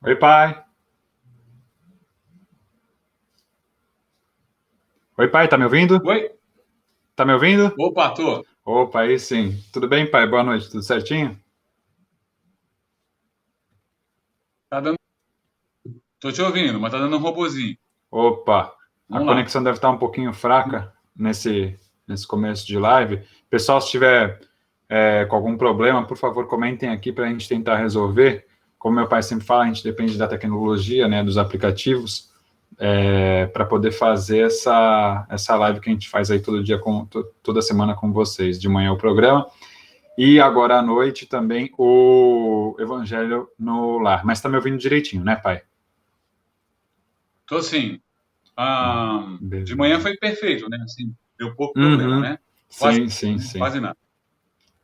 Oi, pai. Oi, pai, tá me ouvindo? Oi? Tá me ouvindo? Opa, tô. Opa, aí sim. Tudo bem, pai? Boa noite, tudo certinho? Tá dando... Tô te ouvindo, mas tá dando um robozinho. Opa, a Vamos lá. conexão deve estar um pouquinho fraca nesse começo de live. Pessoal, se estiver com algum problema, por favor, comentem aqui para a gente tentar resolver. Como meu pai sempre fala, a gente depende da tecnologia, né, dos aplicativos, para poder fazer essa live que a gente faz aí todo dia, toda semana com vocês. De manhã o programa. E agora à noite também o Evangelho no Lar. Mas está me ouvindo direitinho, né, pai? Tô sim. De manhã Beleza. foi perfeito, né? Assim, deu pouco problema, Uhum. né? Quase, Sim, sim, né? sim. Quase nada.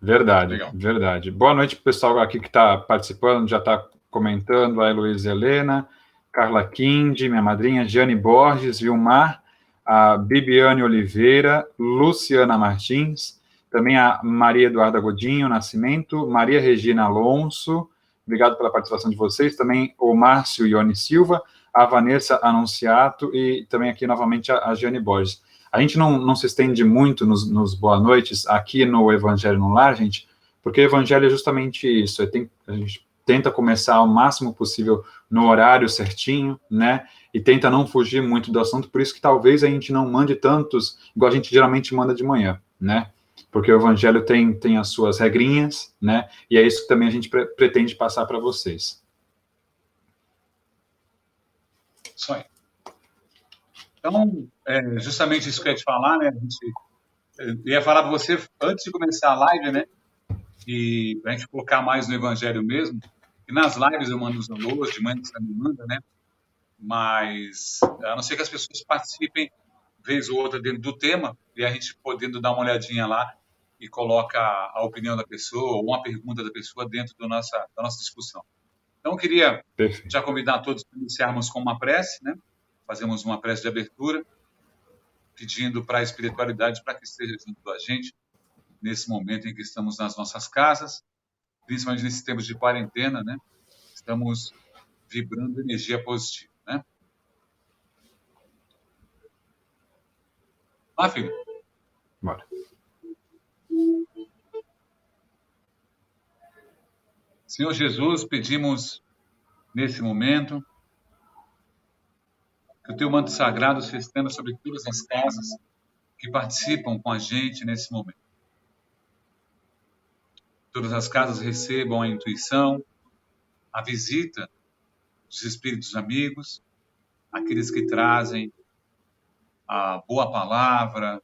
Verdade, Legal. verdade. Boa noite, pessoal aqui que está participando, já está comentando, a Heloísa Helena, Carla Kindi, minha madrinha, Giane Borges, Vilmar, a Bibiane Oliveira, Luciana Martins, também a Maria Eduarda Godinho Nascimento, Maria Regina Alonso, obrigado pela participação de vocês, também o Márcio Ione Silva, a Vanessa Anunciato e também aqui novamente a Giane Borges. A gente não se estende muito nos boa noites aqui no Evangelho no Lar, gente, porque o Evangelho é justamente isso. A gente tenta começar o máximo possível no horário certinho, né? E tenta não fugir muito do assunto, por isso que talvez a gente não mande tantos, igual a gente geralmente manda de manhã, né? Porque o Evangelho tem as suas regrinhas, né? E é isso que também a gente pretende passar para vocês. Isso aí. Então, justamente isso que eu ia te falar, né? Eu ia falar para você antes de começar a live, né? E pra gente focar mais no Evangelho mesmo. E nas lives eu mando os alôs, de manhã você também manda, né? Mas, a não ser que as pessoas participem vez ou outra dentro do tema, e a gente podendo dar uma olhadinha lá e coloca a opinião da pessoa ou uma pergunta da pessoa dentro da nossa discussão. Então, eu queria já Perfeito. convidar todos para iniciarmos com uma prece, né? Fazemos uma prece de abertura, pedindo para a espiritualidade para que esteja junto da gente nesse momento em que estamos nas nossas casas, principalmente nesses tempos de quarentena, né? Estamos vibrando energia positiva, né? Ah, filho. Bora. Senhor Jesus, pedimos nesse momento que o teu manto sagrado se estenda sobre todas as casas que participam com a gente nesse momento. Todas as casas recebam a intuição, a visita dos espíritos amigos, aqueles que trazem a boa palavra,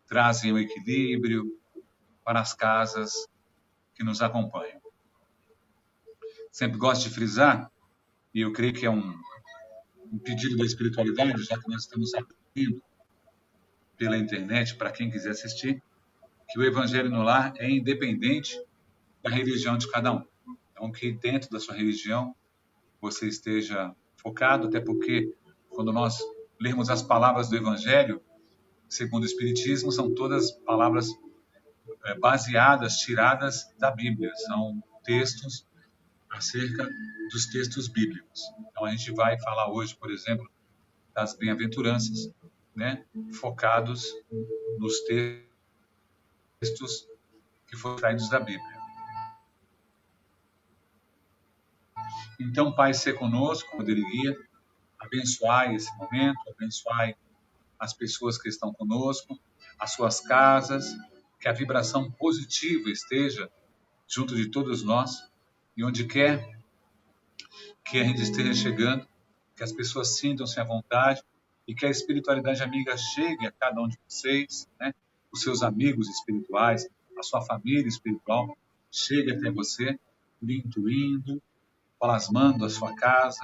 trazem o equilíbrio para as casas que nos acompanham. Sempre gosto de frisar, e eu creio que é um pedido da espiritualidade, já que nós estamos abrindo pela internet para quem quiser assistir, que o Evangelho no Lar é independente da religião de cada um. Então, que dentro da sua religião você esteja focado, até porque quando nós lermos as palavras do Evangelho, segundo o Espiritismo, são todas palavras baseadas, tiradas da Bíblia. São textos acerca dos textos bíblicos. Então, a gente vai falar hoje, por exemplo, das bem-aventuranças, né, focados nos textos que foram extraídos da Bíblia. Então, Pai, ser conosco, poder e guia, abençoai esse momento, abençoai as pessoas que estão conosco, as suas casas, que a vibração positiva esteja junto de todos nós e onde quer que a gente esteja chegando, que as pessoas sintam-se à vontade e que a espiritualidade amiga chegue a cada um de vocês, né? Os seus amigos espirituais, a sua família espiritual, chegue até você, lhe intuindo, plasmando a sua casa,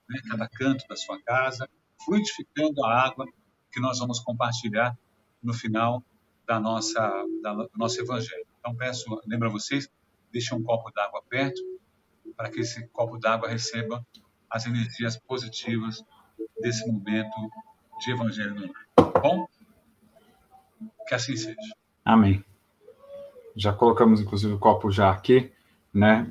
né? Cada canto da sua casa, fluidificando a água que nós vamos compartilhar no final do nosso evangelho. Então peço, lembra vocês, deixem um copo d'água perto para que esse copo d'água receba as energias positivas desse momento de evangelho no lar. Tá bom? Que assim seja. Amém. Já colocamos, inclusive, o copo já aqui. né?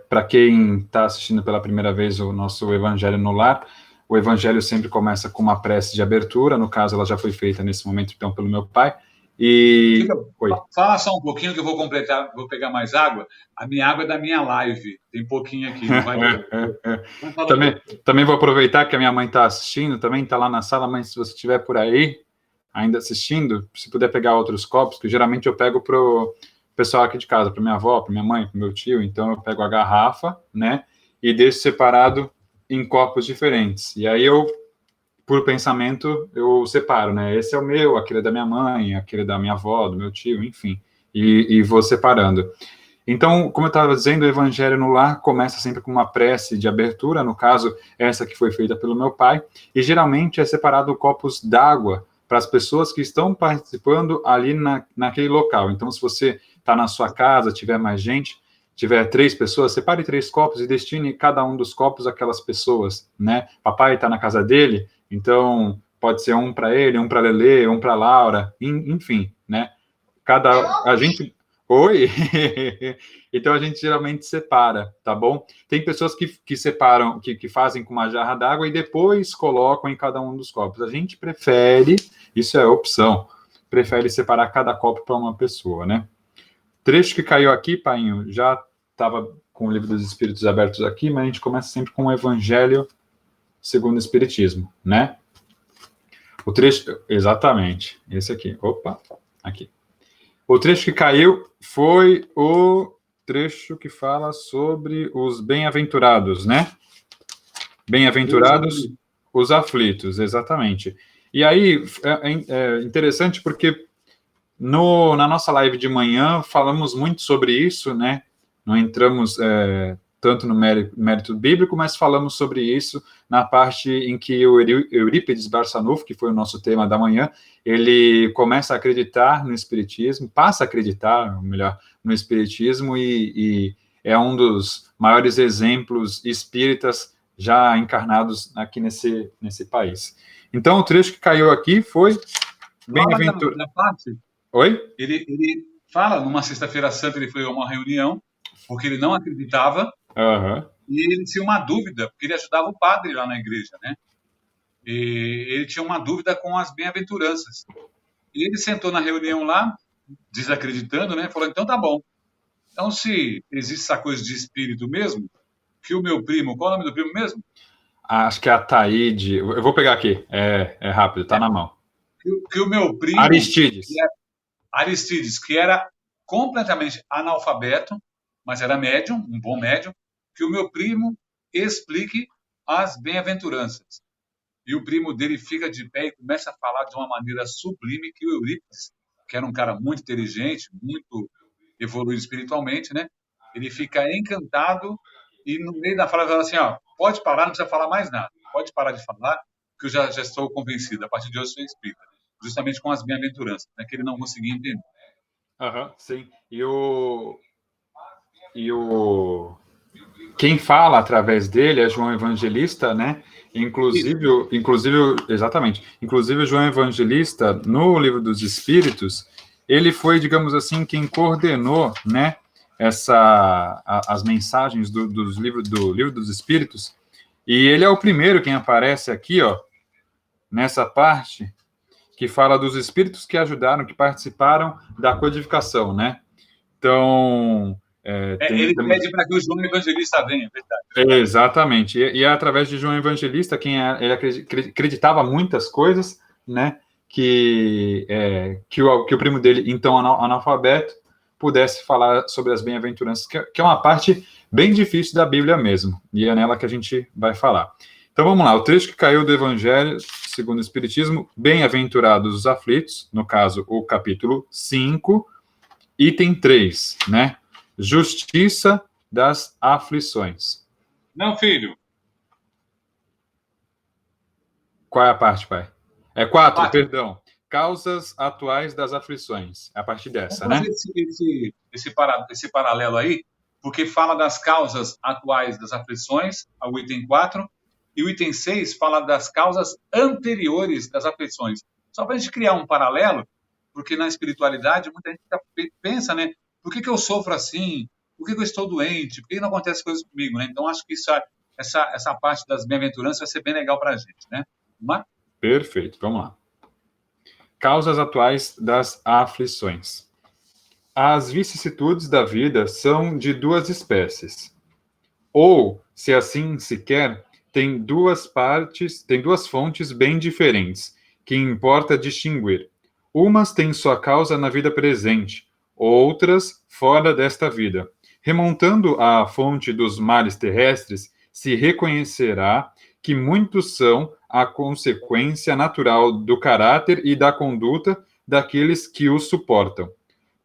Para quem está assistindo pela primeira vez o nosso Evangelho no Lar, o Evangelho sempre começa com uma prece de abertura, no caso ela já foi feita nesse momento, então, pelo meu pai, e... Filho, Oi. fala só um pouquinho que eu vou completar, vou pegar mais água. A minha água é da minha live, tem pouquinho aqui, não vai beber. Vamos falar um Também vou aproveitar que a minha mãe está assistindo, também está lá na sala, mas se você estiver por aí, ainda assistindo, se puder pegar outros copos, que geralmente eu pego pro pessoal aqui de casa, para minha avó, para minha mãe, para meu tio, então eu pego a garrafa, né, e deixo separado em copos diferentes. E aí eu, por pensamento, eu separo, né, esse é o meu, aquele é da minha mãe, aquele é da minha avó, do meu tio, enfim, e vou separando. Então, como eu estava dizendo, o Evangelho no Lar começa sempre com uma prece de abertura, no caso, essa que foi feita pelo meu pai, e geralmente é separado copos d'água para as pessoas que estão participando ali naquele local. Então, se você está na sua casa, tiver mais gente, tiver 3 pessoas, separe 3 copos e destine cada um dos copos àquelas pessoas, né? Papai está na casa dele, então pode ser um para ele, um para Lelê, um para Laura, enfim, né? A gente... Oi? Então a gente geralmente separa, tá bom? Tem pessoas que separam, que fazem com uma jarra d'água e depois colocam em cada um dos copos. A gente prefere, isso é opção, prefere separar cada copo para uma pessoa, né? Trecho que caiu aqui, Painho, já estava com o Livro dos Espíritos abertos aqui, mas a gente começa sempre com o Evangelho segundo o Espiritismo, né? O trecho, exatamente, esse aqui. Opa, aqui. O trecho que caiu foi o trecho que fala sobre os bem-aventurados, né? Bem-aventurados os aflitos, exatamente. E aí é interessante porque na nossa live de manhã falamos muito sobre isso, né? Não entramos tanto no mérito bíblico, mas falamos sobre isso na parte em que o Eurípides Barçanufo, que foi o nosso tema da manhã, ele começa a acreditar no Espiritismo, passa a acreditar, melhor, no Espiritismo e é um dos maiores exemplos espíritas já encarnados aqui nesse país. Então, o trecho que caiu aqui foi bem-aventurado. na parte. Oi? Ele fala, numa sexta-feira santa, ele foi a uma reunião, porque ele não acreditava, e ele tinha uma dúvida, porque ele ajudava o padre lá na igreja, né? E ele tinha uma dúvida com as bem-aventuranças. E ele sentou na reunião lá, desacreditando, né? Falou, então tá bom. Então, se existe essa coisa de espírito mesmo, que o meu primo, qual é o nome do primo mesmo? Acho que é a Taíde. Eu vou pegar aqui, é rápido, tá na mão. Que o meu primo... Aristides, que era completamente analfabeto, mas era médium, um bom médium, que o meu primo explique as bem-aventuranças. E o primo dele fica de pé e começa a falar de uma maneira sublime que o Eurípides, que era um cara muito inteligente, muito evoluído espiritualmente, né? Ele fica encantado e no meio da fala fala assim, ó, pode parar, não precisa falar mais nada. Pode parar de falar, que eu já estou convencido. A partir de hoje eu sou espírita. Justamente com as bem-aventuranças, né, que ele não conseguia entender. Sim. Quem fala através dele é João Evangelista, né? Inclusive, exatamente. Inclusive, o João Evangelista, no Livro dos Espíritos, ele foi, digamos assim, quem coordenou, né, as mensagens do Livro dos Espíritos, e ele é o primeiro quem aparece aqui, ó, nessa parte, que fala dos espíritos que ajudaram, que participaram da codificação, né? Então... ele pede para que o João Evangelista venha, é verdade. Exatamente. E é através de João Evangelista, ele acreditava muitas coisas, né? Que o primo dele, então analfabeto, pudesse falar sobre as bem-aventuranças, que é uma parte bem difícil da Bíblia mesmo, e é nela que a gente vai falar. Então vamos lá, o trecho que caiu do Evangelho segundo o Espiritismo, bem-aventurados os aflitos, no caso, o capítulo 5, item 3, né? Justiça das aflições. Não, filho. Qual é a parte, pai? É 4, perdão. Causas atuais das aflições. É a partir dessa, né? Esse paralelo aí, porque fala das causas atuais das aflições, ao item 4, e o item 6 fala das causas anteriores das aflições. Só para a gente criar um paralelo, porque na espiritualidade muita gente pensa, né? Por que eu sofro assim? por que eu estou doente? Por que não acontece coisas comigo, né? Então, acho que essa parte das bem-aventuranças vai ser bem legal para a gente, né? Vamos lá? Perfeito, vamos lá. Causas atuais das aflições. As vicissitudes da vida são de duas espécies. Ou, se assim se quer, tem duas fontes bem diferentes, que importa distinguir. Umas têm sua causa na vida presente, outras fora desta vida. Remontando à fonte dos males terrestres, se reconhecerá que muitos são a consequência natural do caráter e da conduta daqueles que os suportam.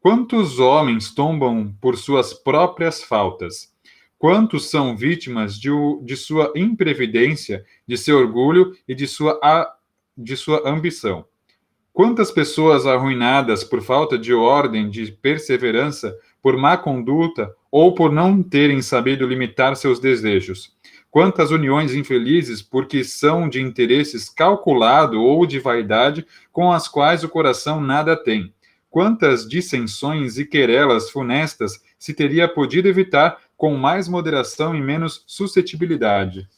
Quantos homens tombam por suas próprias faltas? Quantos são vítimas de sua imprevidência, de seu orgulho e de sua ambição? Quantas pessoas arruinadas por falta de ordem, de perseverança, por má conduta ou por não terem sabido limitar seus desejos? Quantas uniões infelizes porque são de interesses calculado ou de vaidade com as quais o coração nada tem? Quantas dissensões e querelas funestas se teria podido evitar com mais moderação e menos suscetibilidade?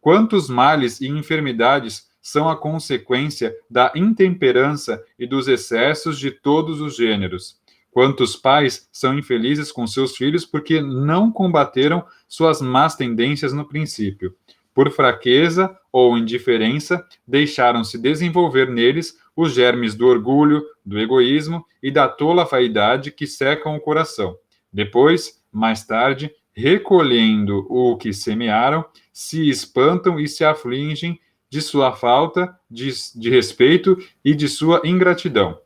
Quantos males e enfermidades são a consequência da intemperança e dos excessos de todos os gêneros? Quantos pais são infelizes com seus filhos porque não combateram suas más tendências no princípio? Por fraqueza ou indiferença, deixaram-se desenvolver neles os germes do orgulho, do egoísmo e da tola vaidade que secam o coração. Depois, mais tarde, recolhendo o que semearam, se espantam e se afligem de sua falta de respeito e de sua ingratidão.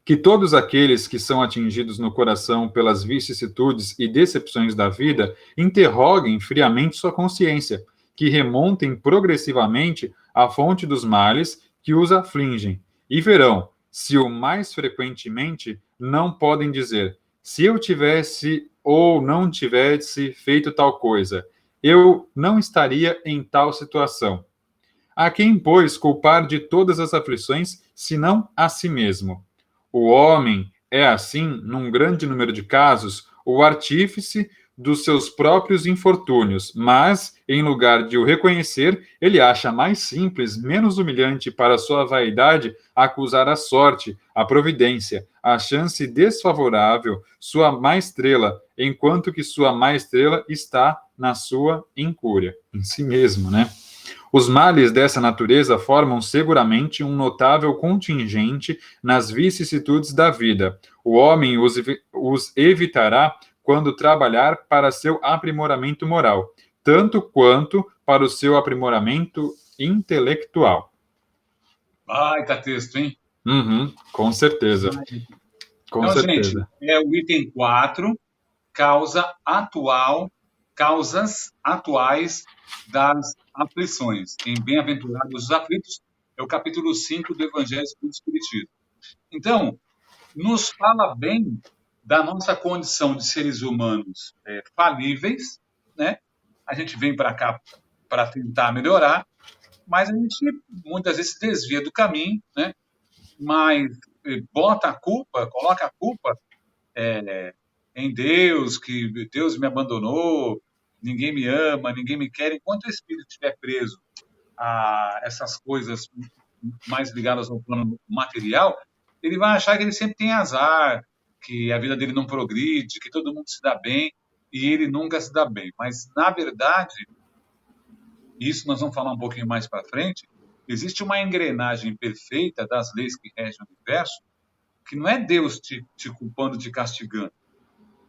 Que todos aqueles que são atingidos no coração pelas vicissitudes e decepções da vida interroguem friamente sua consciência, que remontem progressivamente à fonte dos males que os afligem, e verão, se o mais frequentemente não podem dizer: se eu tivesse ou não tivesse feito tal coisa, eu não estaria em tal situação. A quem, pois, culpar de todas as aflições, senão a si mesmo? O homem é, assim, num grande número de casos, o artífice dos seus próprios infortúnios, mas, em lugar de o reconhecer, ele acha mais simples, menos humilhante para sua vaidade acusar a sorte, a providência, a chance desfavorável, sua má estrela, enquanto que sua má estrela está na sua incúria, em si mesmo, né? Os males dessa natureza formam seguramente um notável contingente nas vicissitudes da vida. O homem os evitará quando trabalhar para seu aprimoramento moral, tanto quanto para o seu aprimoramento intelectual. Baita texto, hein? Com certeza. Com então, certeza. gente, é o item 4, causas atuais das aflições. Em Bem-aventurados os aflitos, é o capítulo 5 do Evangelho segundo o Espiritismo. Então, nos fala bem da nossa condição de seres humanos falíveis, né? A gente vem para cá para tentar melhorar, mas a gente muitas vezes se desvia do caminho, né? Mas coloca a culpa em Deus, que Deus me abandonou, ninguém me ama, ninguém me quer. Enquanto o espírito estiver preso a essas coisas mais ligadas ao plano material, ele vai achar que ele sempre tem azar, que a vida dele não progride, que todo mundo se dá bem e ele nunca se dá bem. Mas, na verdade, isso nós vamos falar um pouquinho mais para frente, existe uma engrenagem perfeita das leis que regem o universo, que não é Deus te culpando, te castigando.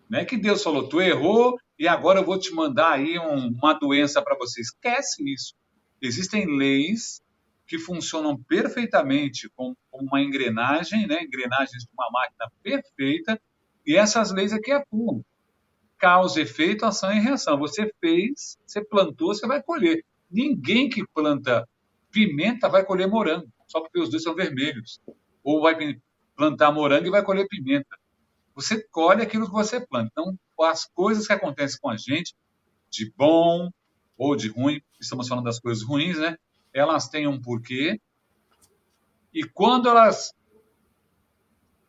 Não é que Deus falou, tu errou e agora eu vou te mandar aí uma doença para você. Esquece isso. Existem leis que funcionam perfeitamente com uma engrenagem, né? Engrenagens de uma máquina perfeita, e essas leis aqui atuam. Causa, efeito, ação e reação. Você fez, você plantou, você vai colher. Ninguém que planta pimenta vai colher morango, só porque os dois são vermelhos. Ou vai plantar morango e vai colher pimenta. Você colhe aquilo que você planta. Então, as coisas que acontecem com a gente, de bom ou de ruim, estamos falando das coisas ruins, né? Elas têm um porquê. E quando elas,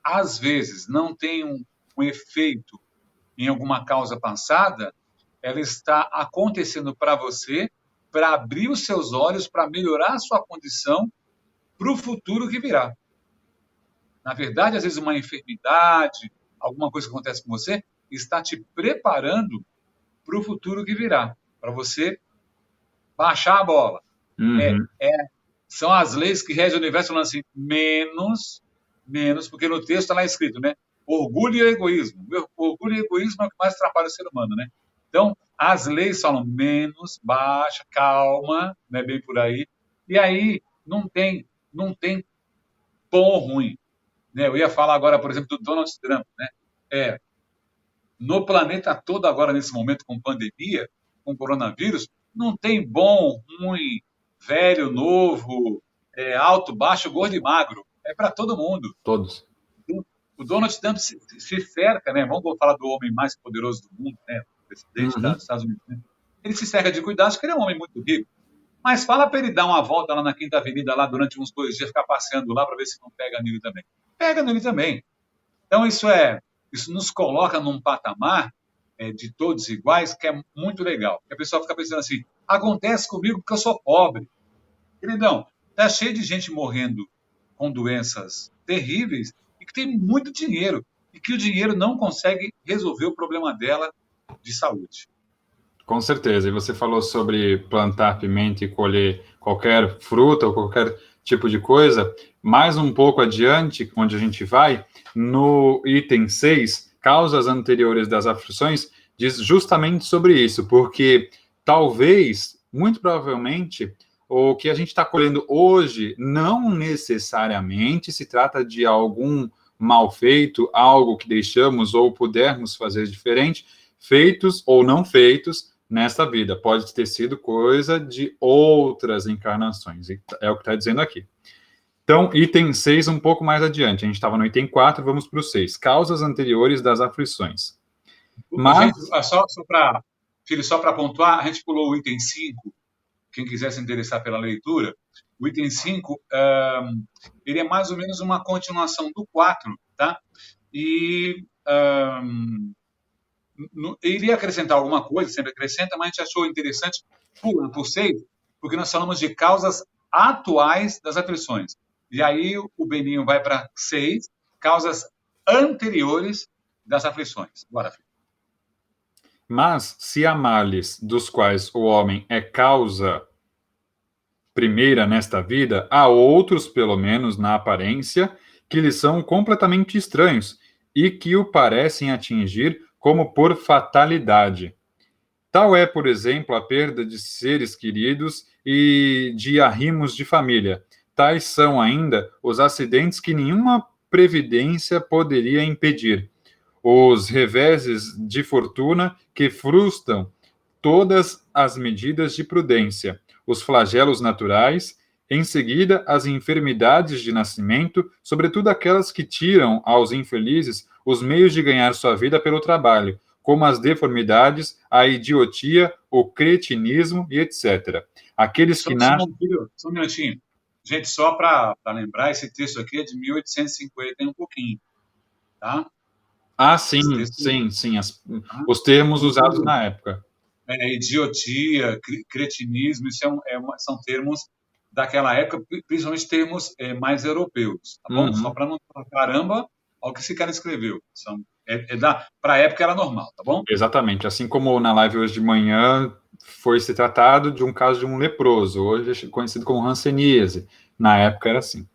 às vezes, não têm um efeito em alguma causa passada, ela está acontecendo para você, para abrir os seus olhos, para melhorar a sua condição para o futuro que virá. Na verdade, às vezes uma enfermidade, alguma coisa que acontece com você, está te preparando para o futuro que virá, para você baixar a bola. Uhum. São as leis que regem o universo falando assim, menos, porque no texto está lá escrito, né? Orgulho e egoísmo. Orgulho e egoísmo é o que mais atrapalha o ser humano, né? Então, as leis falam menos, baixa, calma, não é bem por aí. E aí não tem bom ou ruim. Né? Eu ia falar agora, por exemplo, do Donald Trump, né? No planeta todo agora, nesse momento, com pandemia, com coronavírus, não tem bom, ruim, velho, novo, alto, baixo, gordo e magro. É para todo mundo. Todos. O Donald Trump se cerca, né? Vamos falar do homem mais poderoso do mundo, né? O presidente dos Estados Unidos. Né? Ele se cerca de cuidados, porque ele é um homem muito rico. Mas fala para ele dar uma volta lá na Quinta Avenida, lá durante uns 2 dias, ficar passeando lá para ver se não pega nele também. Pega nele também. Então, isso nos coloca num patamar de todos iguais, que é muito legal. Porque a pessoa fica pensando assim, acontece comigo porque eu sou pobre. Queridão, tá cheio de gente morrendo com doenças terríveis e que tem muito dinheiro. E que o dinheiro não consegue resolver o problema dela de saúde. Com certeza. E você falou sobre plantar pimenta e colher qualquer fruta ou qualquer tipo de coisa. Mais um pouco adiante, onde a gente vai, no item 6, causas anteriores das aflições, diz justamente sobre isso, porque talvez, muito provavelmente, o que a gente está colhendo hoje não necessariamente se trata de algum mal feito, algo que deixamos ou pudermos fazer diferente, feitos ou não feitos nesta vida. Pode ter sido coisa de outras encarnações. É o que está dizendo aqui. Então, item 6, um pouco mais adiante. A gente estava no item 4, vamos para o 6. Causas anteriores das aflições. Mas... Gente, só para pontuar, a gente pulou o item 5. Quem quiser se interessar pela leitura, o item 5, ele é mais ou menos uma continuação do 4, tá? E ele ia acrescentar alguma coisa, sempre acrescenta, mas a gente achou interessante, pulando por 6, porque nós falamos de causas atuais das aflições. E aí o Beninho vai para 6, causas anteriores das aflições. Bora, filho. Mas, se há males dos quais o homem é causa primeira nesta vida, há outros, pelo menos na aparência, que lhe são completamente estranhos e que o parecem atingir como por fatalidade. Tal é, por exemplo, a perda de seres queridos e de arrimos de família. Tais são ainda os acidentes que nenhuma previdência poderia impedir. Os reveses de fortuna que frustram todas as medidas de prudência, os flagelos naturais, em seguida as enfermidades de nascimento, sobretudo aquelas que tiram aos infelizes os meios de ganhar sua vida pelo trabalho, como as deformidades, a idiotia, o cretinismo e etc. Aqueles que nascem... Só um minutinho. Gente, só para lembrar, esse texto aqui é de 1850 e um pouquinho, tá? Ah, sim, sim. Os termos usados na época. Idiotia, cretinismo, isso são termos daquela época, principalmente termos mais europeus, tá bom? Só para não falar caramba ao que esse cara escreveu. Para a época era normal, tá bom? Exatamente. Assim como na live hoje de manhã foi se tratado de um caso de um leproso, hoje é conhecido como hanseníase. Na época era assim.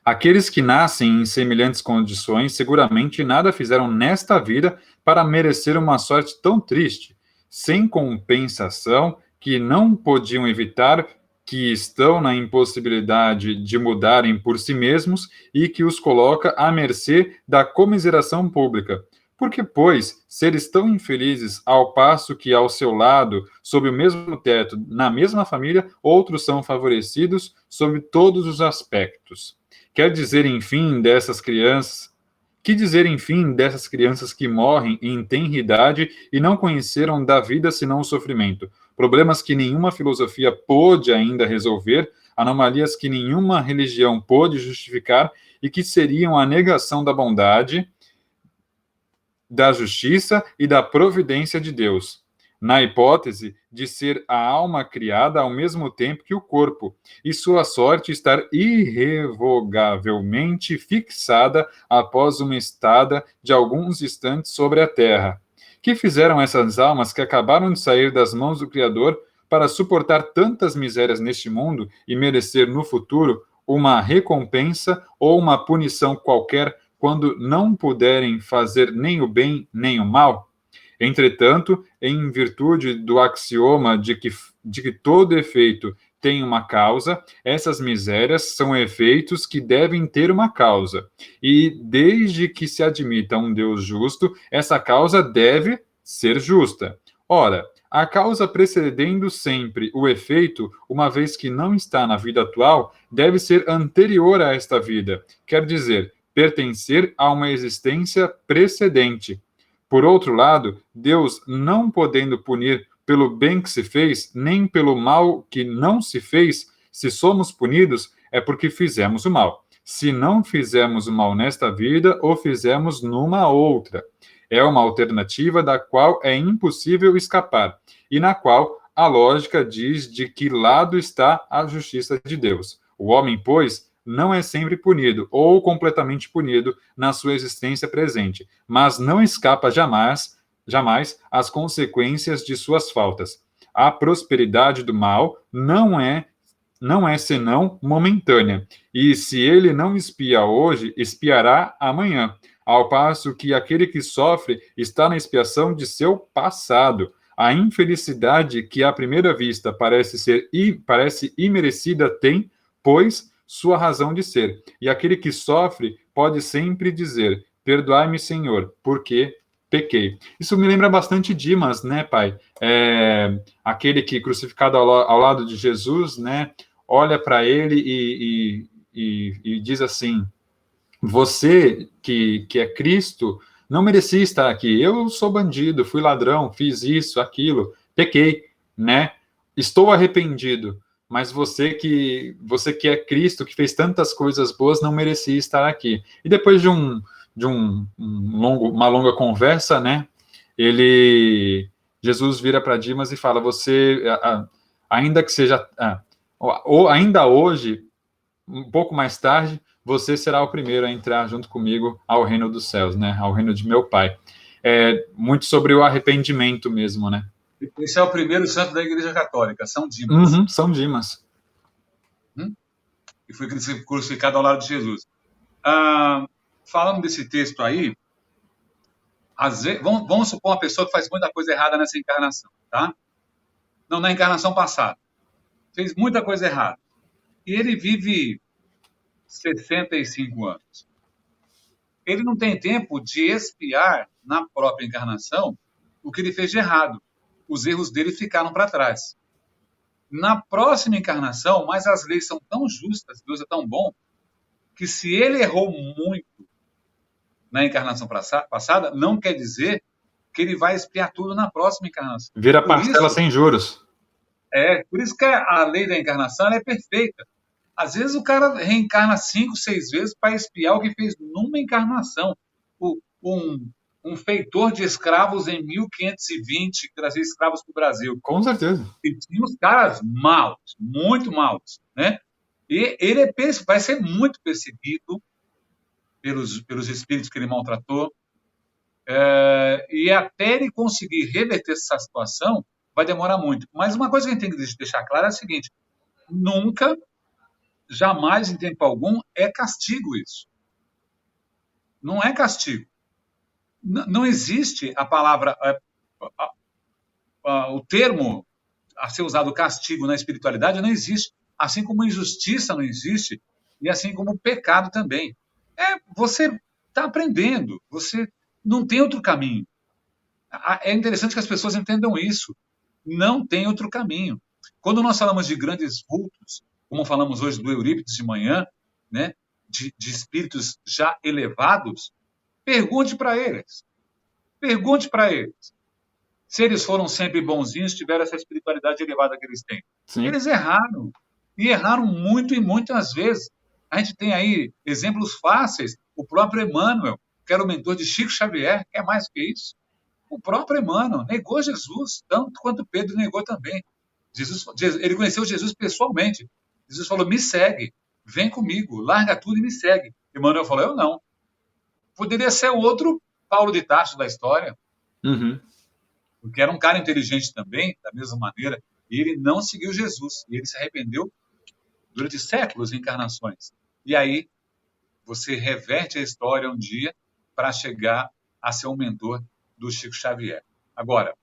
Aqueles que nascem em semelhantes condições seguramente nada fizeram nesta vida para merecer uma sorte tão triste, sem compensação, que não podiam evitar, que estão na impossibilidade de mudarem por si mesmos e que os coloca à mercê da comiseração pública. Porque, pois, seres tão infelizes, ao passo que ao seu lado, sob o mesmo teto, na mesma família, outros são favorecidos sob todos os aspectos. Quer dizer, enfim, dessas crianças... Que dizer, enfim, dessas crianças que morrem em tenra idade e não conheceram da vida senão o sofrimento? Problemas que nenhuma filosofia pôde ainda resolver, anomalias que nenhuma religião pôde justificar e que seriam a negação da bondade da justiça e da providência de Deus, na hipótese de ser a alma criada ao mesmo tempo que o corpo, e sua sorte estar irrevogavelmente fixada após uma estada de alguns instantes sobre a terra. Que fizeram essas almas que acabaram de sair das mãos do Criador para suportar tantas misérias neste mundo e merecer no futuro uma recompensa ou uma punição qualquer quando não puderem fazer nem o bem nem o mal? Entretanto, em virtude do axioma de que todo efeito tem uma causa, essas misérias são efeitos que devem ter uma causa. E desde que se admita um Deus justo, essa causa deve ser justa. Ora, a causa precedendo sempre o efeito, uma vez que não está na vida atual, deve ser anterior a esta vida, quer dizer, pertencer a uma existência precedente. Por outro lado, Deus, não podendo punir pelo bem que se fez, nem pelo mal que não se fez, se somos punidos, é porque fizemos o mal. Se não fizemos o mal nesta vida, o fizemos numa outra. É uma alternativa da qual é impossível escapar, e na qual a lógica diz de que lado está a justiça de Deus. O homem, pois, não é sempre punido ou completamente punido na sua existência presente, mas não escapa jamais às consequências de suas faltas. A prosperidade do mal não é senão momentânea, e se ele não espia hoje, espiará amanhã, ao passo que aquele que sofre está na expiação de seu passado. A infelicidade que à primeira vista parece imerecida tem, pois, sua razão de ser. E aquele que sofre pode sempre dizer: perdoai-me, Senhor, porque pequei. Isso me lembra bastante Dimas, né, pai? Aquele que, crucificado ao lado de Jesus, né, olha para ele e diz assim: você que é Cristo não merecia estar aqui. Eu sou bandido, fui ladrão, fiz isso, aquilo, pequei, né? Estou arrependido. Mas você que é Cristo, que fez tantas coisas boas, não merecia estar aqui. E depois uma longa conversa, né? Jesus vira para Dimas e fala: você, ainda que seja, ou ainda hoje, um pouco mais tarde, você será o primeiro a entrar junto comigo ao reino dos céus, né? Ao reino de meu Pai. É muito sobre o arrependimento mesmo, né? Esse é o primeiro santo da Igreja Católica, São Dimas. São Dimas. E foi crucificado ao lado de Jesus. Falando desse texto aí, vamos supor uma pessoa que faz muita coisa errada nessa encarnação, tá? Não, na encarnação passada. Fez muita coisa errada. E ele vive 65 anos. Ele não tem tempo de expiar na própria encarnação o que ele fez de errado. Os erros dele ficaram para trás. Na próxima encarnação, mas as leis são tão justas, Deus é tão bom, que se ele errou muito na encarnação passada, não quer dizer que ele vai expiar tudo na próxima encarnação. Vira parcela sem juros. Por isso que a lei da encarnação ela é perfeita. Às vezes o cara reencarna 5, 6 vezes para expiar o que fez numa encarnação. Um feitor de escravos em 1520, que trazia escravos para o Brasil. Com certeza. E tinha os caras maus, muito maus, né? E ele vai ser muito perseguido pelos espíritos que ele maltratou. E até ele conseguir reverter essa situação, vai demorar muito. Mas uma coisa que a gente tem que deixar clara é a seguinte: nunca, jamais, em tempo algum, é castigo isso. Não é castigo. Não existe a palavra, o termo a ser usado castigo na espiritualidade não existe. Assim como injustiça não existe, e assim como pecado também. Você está aprendendo, você não tem outro caminho. É interessante que as pessoas entendam isso. Não tem outro caminho. Quando nós falamos de grandes vultos, como falamos hoje do Eurípides de manhã, né, de espíritos já elevados, pergunte para eles. Pergunte para eles se eles foram sempre bonzinhos, tiveram essa espiritualidade elevada que eles têm. Sim. Eles erraram. E erraram muito e muitas vezes. A gente tem aí exemplos fáceis. O próprio Emmanuel, que era o mentor de Chico Xavier, quer mais do que isso? O próprio Emmanuel negou Jesus, tanto quanto Pedro negou também. Ele conheceu Jesus pessoalmente. Jesus falou, me segue, vem comigo, larga tudo e me segue. Emmanuel falou, eu não. Poderia ser outro Paulo de Tarso da história, porque era um cara inteligente também, da mesma maneira, e ele não seguiu Jesus, e ele se arrependeu durante séculos de encarnações. E aí, você reverte a história um dia para chegar a ser um mentor do Chico Xavier. Agora,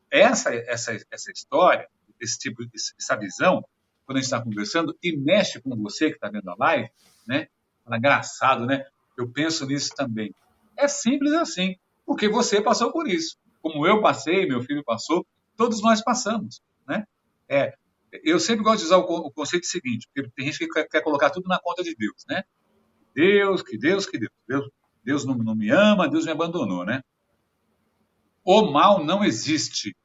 essa história, essa visão, quando a gente está conversando, e mexe com você que está vendo a live, né? É engraçado, né? Eu penso nisso também. É simples assim, porque você passou por isso. Como eu passei, meu filho passou, todos nós passamos, né? Eu sempre gosto de usar o conceito seguinte, porque tem gente que quer colocar tudo na conta de Deus, né? Deus. Deus não me ama, Deus me abandonou, né? O mal não existe,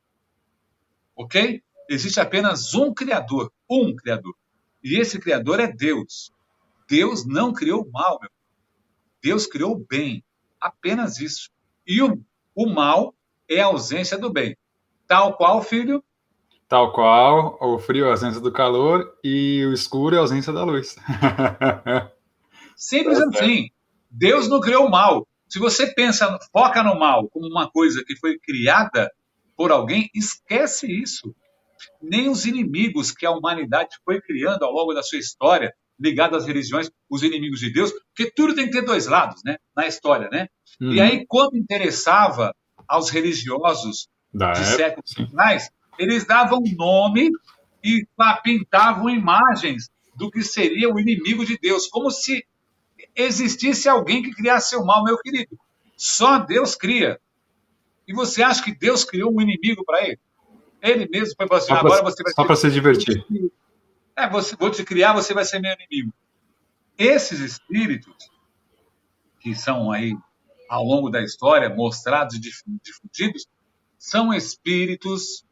ok? Existe apenas um Criador. E esse Criador é Deus. Deus não criou o mal, meu. Deus criou o bem. Apenas isso. E o mal é a ausência do bem. Tal qual, filho? Tal qual, o frio é a ausência do calor e o escuro é a ausência da luz. Simples assim. Deus não criou o mal. Se você foca no mal como uma coisa que foi criada por alguém, esquece isso. Nem os inimigos que a humanidade foi criando ao longo da sua história, ligado às religiões, os inimigos de Deus, porque tudo tem que ter dois lados, né? Na história, né? E aí, quando interessava aos religiosos de séculos atrás, eles davam nome e pintavam imagens do que seria o inimigo de Deus, como se existisse alguém que criasse o mal, meu querido. Só Deus cria. E você acha que Deus criou um inimigo para ele? Ele mesmo foi assim, agora você vai... Só para se divertir. Vou te criar, você vai ser meu inimigo. Esses espíritos, que são aí, ao longo da história, mostrados e difundidos, são espíritos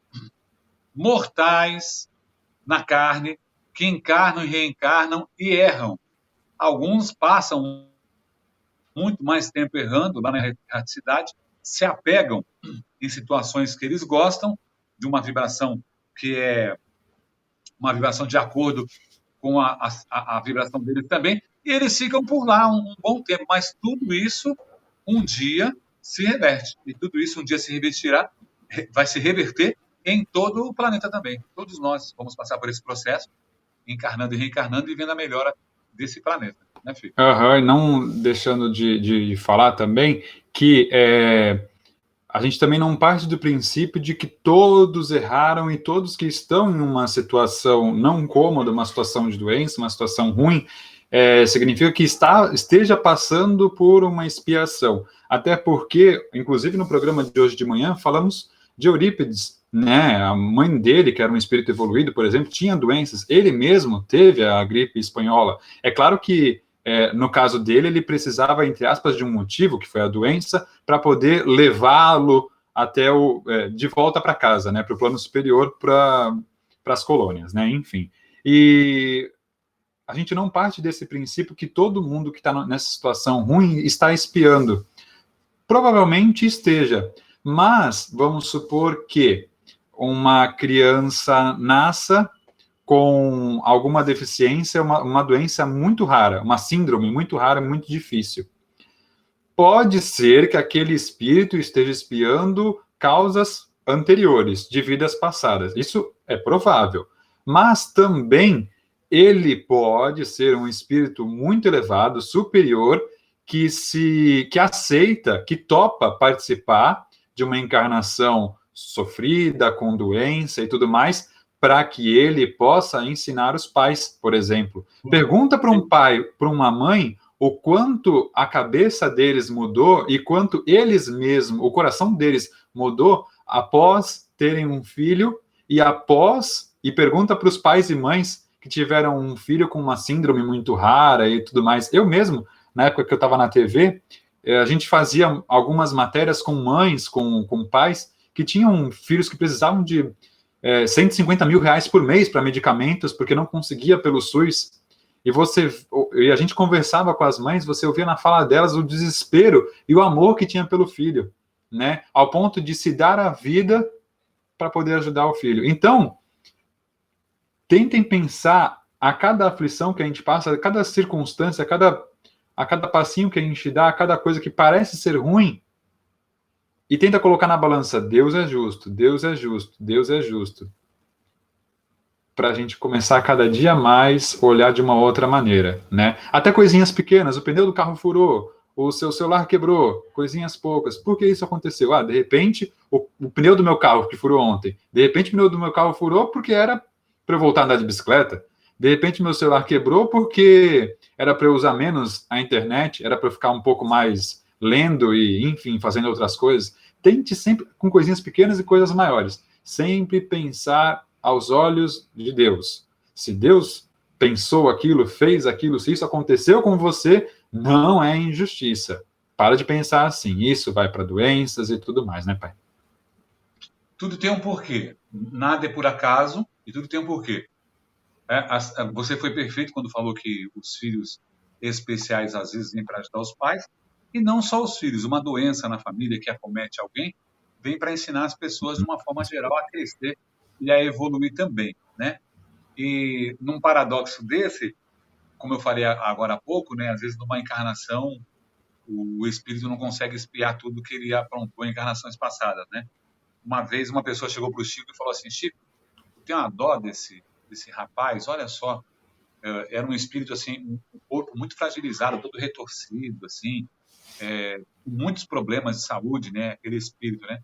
mortais na carne, que encarnam e reencarnam e erram. Alguns passam muito mais tempo errando lá na erraticidade, se apegam em situações que eles gostam, de uma vibração que é uma vibração de acordo com a vibração deles também, e eles ficam por lá um bom tempo, mas tudo isso um dia se reverte, e tudo isso um dia se revertirá, vai se reverter em todo o planeta também. Todos nós vamos passar por esse processo, encarnando e reencarnando e vendo a melhora desse planeta, né, filho? E não deixando de falar também que a gente também não parte do princípio de que todos erraram e todos que estão em uma situação não cômoda, uma situação de doença, uma situação ruim, significa que esteja passando por uma expiação. Até porque, inclusive no programa de hoje de manhã, falamos de Eurípides, né? A mãe dele, que era um espírito evoluído, por exemplo, tinha doenças. Ele mesmo teve a gripe espanhola. É claro que no caso dele, ele precisava, entre aspas, de um motivo, que foi a doença, para poder levá-lo até de volta para casa, né, para o plano superior, para as colônias, né, enfim. E a gente não parte desse princípio que todo mundo que está nessa situação ruim está espiando. Provavelmente esteja, mas vamos supor que uma criança nasça com alguma deficiência, uma doença muito rara, uma síndrome muito rara, muito difícil. Pode ser que aquele espírito esteja espiando causas anteriores, de vidas passadas. Isso é provável. Mas também ele pode ser um espírito muito elevado, superior, que aceita, que topa participar de uma encarnação sofrida, com doença e tudo mais, para que ele possa ensinar os pais, por exemplo. Pergunta para um pai, para uma mãe, o quanto a cabeça deles mudou e quanto eles mesmos, o coração deles mudou após terem um filho e pergunta para os pais e mães que tiveram um filho com uma síndrome muito rara e tudo mais. Eu mesmo, na época que eu estava na TV, a gente fazia algumas matérias com mães, com pais que tinham filhos que precisavam de 150 mil reais por mês para medicamentos, porque não conseguia pelo SUS. E a gente conversava com as mães, você ouvia na fala delas o desespero e o amor que tinha pelo filho, né? Ao ponto de se dar a vida para poder ajudar o filho. Então, tentem pensar a cada aflição que a gente passa, a cada circunstância, a cada passinho que a gente dá, a cada coisa que parece ser ruim, e tenta colocar na balança, Deus é justo, Deus é justo, Deus é justo. Para a gente começar a cada dia mais olhar de uma outra maneira, né? Até coisinhas pequenas, o pneu do carro furou, o seu celular quebrou, coisinhas poucas. Por que isso aconteceu? De repente, o pneu do meu carro que furou ontem, de repente o pneu do meu carro furou porque era para eu voltar a andar de bicicleta. De repente meu celular quebrou porque era para eu usar menos a internet, era para eu ficar um pouco mais lendo e, enfim, fazendo outras coisas. Tente sempre com coisinhas pequenas e coisas maiores. Sempre pensar aos olhos de Deus. Se Deus pensou aquilo, fez aquilo, se isso aconteceu com você, não é injustiça. Para de pensar assim. Isso vai para doenças e tudo mais, né, pai? Tudo tem um porquê. Nada é por acaso e tudo tem um porquê. Você foi perfeito quando falou que os filhos especiais às vezes vêm para ajudar os pais, e não só os filhos. Uma doença na família que acomete alguém vem para ensinar as pessoas de uma forma geral a crescer e a evoluir também, né? E num paradoxo desse, como eu falei agora há pouco, né? Às vezes numa encarnação o espírito não consegue espiar tudo que ele aprontou em encarnações passadas, né? Uma vez uma pessoa chegou para o Chico e falou assim: Chico, eu tenho uma dó desse rapaz, olha só, era um espírito assim, um corpo muito fragilizado, todo retorcido, assim, com muitos problemas de saúde, né? Aquele espírito, né?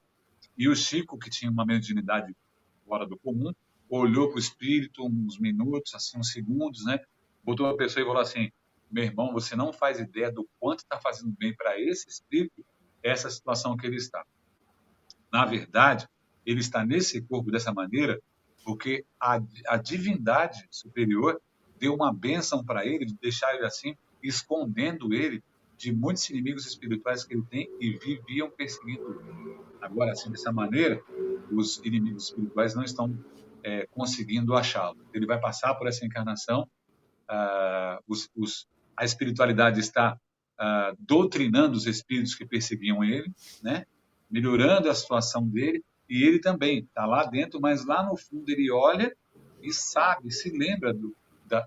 E o Chico, que tinha uma mediunidade fora do comum, olhou para o espírito uns minutos, assim, uns segundos, né? Botou a pessoa e falou assim: meu irmão, você não faz ideia do quanto está fazendo bem para esse espírito essa situação que ele está. Na verdade, ele está nesse corpo dessa maneira porque a divindade superior deu uma bênção para ele, de deixar ele assim, escondendo ele de muitos inimigos espirituais que ele tem e viviam perseguindo ele. Agora, assim, dessa maneira, os inimigos espirituais não estão conseguindo achá-lo. Ele vai passar por essa encarnação, a espiritualidade está doutrinando os espíritos que perseguiam ele, né? Melhorando a situação dele, e ele também está lá dentro, mas lá no fundo ele olha e sabe, se lembra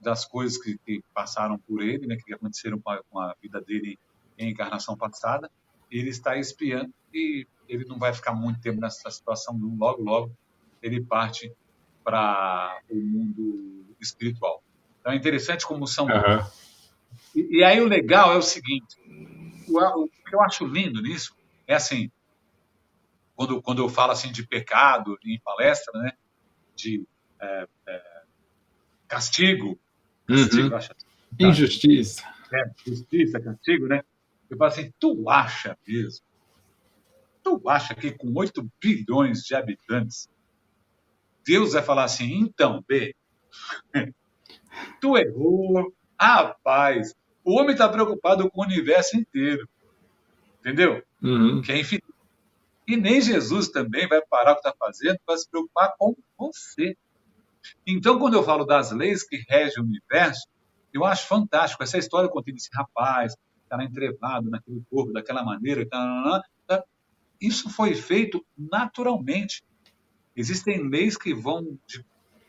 das coisas que passaram por ele, né? Que aconteceram com a vida dele em encarnação passada. Ele está espiando e ele não vai ficar muito tempo nessa situação, não. Logo ele parte para o mundo espiritual. Então é interessante como são. Uhum. E aí o legal é o seguinte: o que eu acho lindo nisso é assim, quando eu falo assim de pecado em palestra, né, de castigo, Uhum. acho, Injustiça. Justiça, castigo, né? Eu falo assim: tu acha mesmo? Tu acha que com 8 bilhões de habitantes, Deus vai falar assim: então, B, tu errou, rapaz, o homem está preocupado com o universo inteiro, entendeu? Uhum. Que é infinito. E nem Jesus também vai parar o que está fazendo para se preocupar com você. Então, quando eu falo das leis que regem o universo, eu acho fantástico. Essa história contida desse rapaz, está entrevado naquele corpo, daquela maneira, isso foi feito naturalmente. Existem leis que vão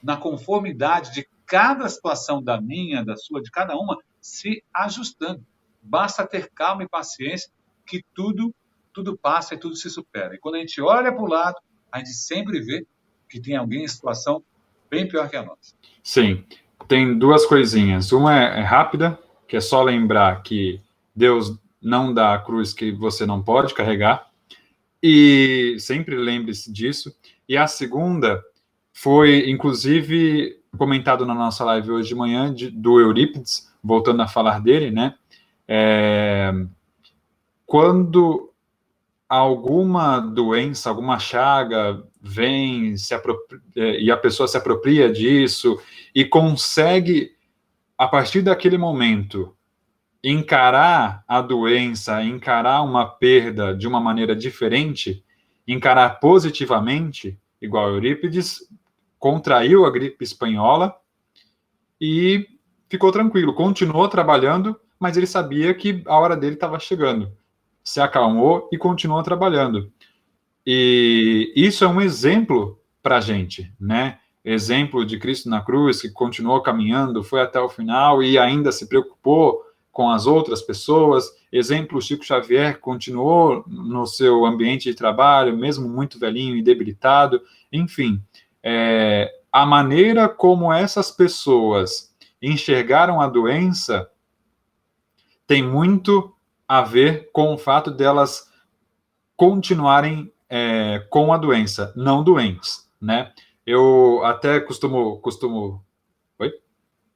na conformidade de cada situação da minha, da sua, de cada uma, se ajustando. Basta ter calma e paciência que tudo passa e tudo se supera. E quando a gente olha para o lado, a gente sempre vê que tem alguém em situação bem pior que a nossa. Sim, tem duas coisinhas. Uma é rápida, que é só lembrar que Deus não dá a cruz que você não pode carregar, e sempre lembre-se disso. E a segunda foi, inclusive, comentado na nossa live hoje de manhã, do Eurípides, voltando a falar dele, né? Quando alguma doença, alguma chaga vem e a pessoa se apropria disso e consegue, a partir daquele momento, encarar a doença, encarar uma perda de uma maneira diferente, encarar positivamente, igual Eurípides, contraiu a gripe espanhola e ficou tranquilo, continuou trabalhando, mas ele sabia que a hora dele estava chegando. Se acalmou e continuou trabalhando. E isso é um exemplo para a gente, né? Exemplo de Cristo na cruz, que continuou caminhando, foi até o final e ainda se preocupou com as outras pessoas. Exemplo, Chico Xavier continuou no seu ambiente de trabalho, mesmo muito velhinho e debilitado. Enfim, a maneira como essas pessoas enxergaram a doença tem muito a ver com o fato delas continuarem com a doença, não doentes, né? Eu até costumo... Oi?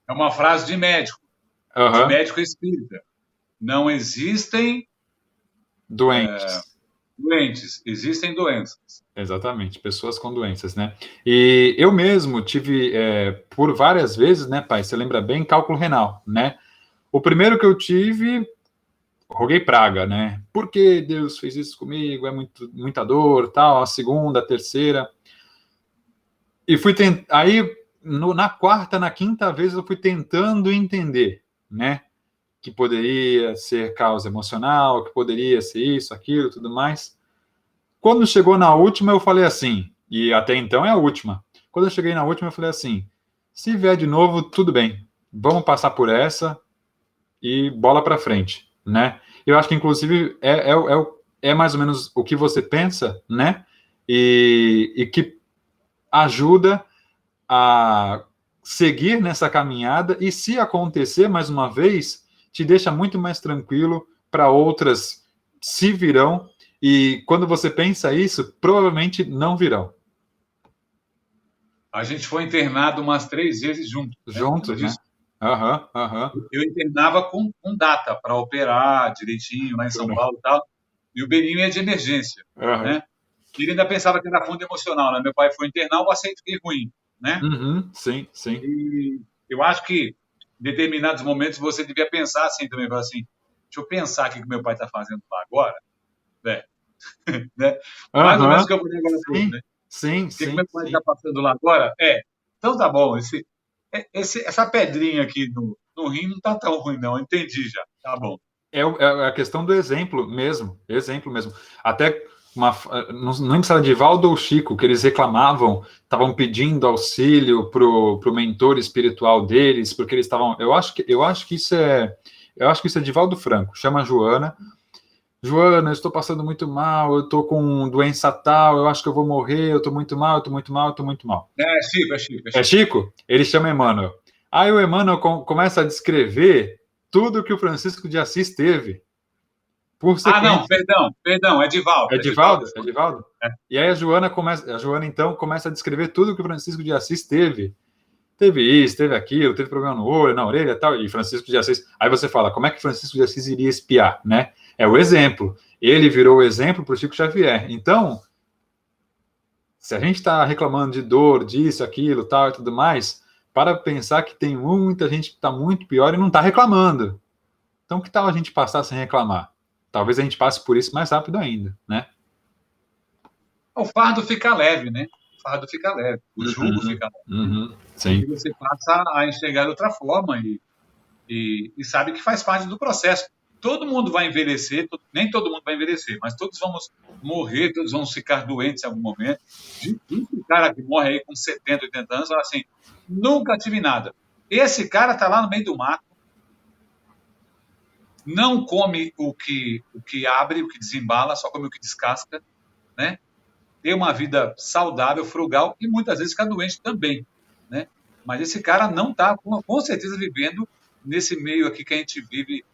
É uma frase de médico espírita. Não existem doentes, existem doenças. Exatamente, pessoas com doenças, né? E eu mesmo tive, por várias vezes, né, pai, você lembra bem, cálculo renal, né? O primeiro que eu tive, roguei praga, né? Por que Deus fez isso comigo? É muita dor, tal. A segunda, a terceira. E fui aí, na quarta, na quinta vez, eu fui tentando entender, né? Que poderia ser causa emocional, que poderia ser isso, aquilo, tudo mais. Quando chegou na última, eu falei assim, e até então é a última. Quando eu cheguei na última, eu falei assim: se vier de novo, tudo bem, vamos passar por essa e bola para frente, né? Eu acho que, inclusive, é mais ou menos o que você pensa, né? E que ajuda a seguir nessa caminhada e, se acontecer mais uma vez, te deixa muito mais tranquilo para outras se virão. E quando você pensa isso, provavelmente não virão. A gente foi internado umas 3 vezes juntos. Juntos, né? Eu internava com data para operar direitinho lá em São Paulo e tal. E o Beninho ia de emergência, né? E ele ainda pensava que era fundo emocional, né? Meu pai foi internar, eu passei e fiquei ruim, né? Sim, sim. E eu acho que em determinados momentos você devia pensar assim também, falar assim, deixa eu pensar o que meu pai está fazendo lá agora, né? Mais ou menos o que eu falei agora pouco, né? Sim, o que meu pai está passando lá agora? Então tá bom, essa pedrinha aqui no rim não tá tão ruim não, entendi já, tá bom. É a questão do exemplo mesmo. Até não lembro se era Divaldo ou Chico, que eles reclamavam, estavam pedindo auxílio pro mentor espiritual deles, porque eles estavam. Eu acho que isso é Divaldo Franco. Chama a Joana. Joana, eu estou passando muito mal, eu estou com doença tal, eu acho que eu vou morrer, eu estou muito mal, eu estou muito mal, eu estou muito mal. É Chico. É Chico? Ele chama Emmanuel. Aí o Emmanuel começa a descrever tudo que o Francisco de Assis teve. Por sequência. Não, perdão, é Divaldo. É Divaldo? É. E aí a Joana então começa a descrever tudo que o Francisco de Assis teve. Teve isso, teve aquilo, teve problema no olho, na orelha e tal. E Francisco de Assis. Aí você fala, como é que Francisco de Assis iria espiar, né? É o exemplo. Ele virou o exemplo para o Chico Xavier. Então, se a gente está reclamando de dor, disso, aquilo, tal e tudo mais, para pensar que tem muita gente que está muito pior e não está reclamando. Então, que tal a gente passar sem reclamar? Talvez a gente passe por isso mais rápido ainda, né? O fardo fica leve, né? O fardo fica leve, o jugo fica leve. Sim. E você passa a enxergar de outra forma e sabe que faz parte do processo. Todo mundo vai envelhecer, nem todo mundo vai envelhecer, mas todos vamos morrer, todos vamos ficar doentes em algum momento. O cara que morre aí com 70, 80 anos fala assim, nunca tive nada. Esse cara está lá no meio do mato, não come o que abre, o que desembala, só come o que descasca, né? Tem uma vida saudável, frugal e muitas vezes fica doente também, né? Mas esse cara não está, com certeza, vivendo nesse meio aqui que a gente vive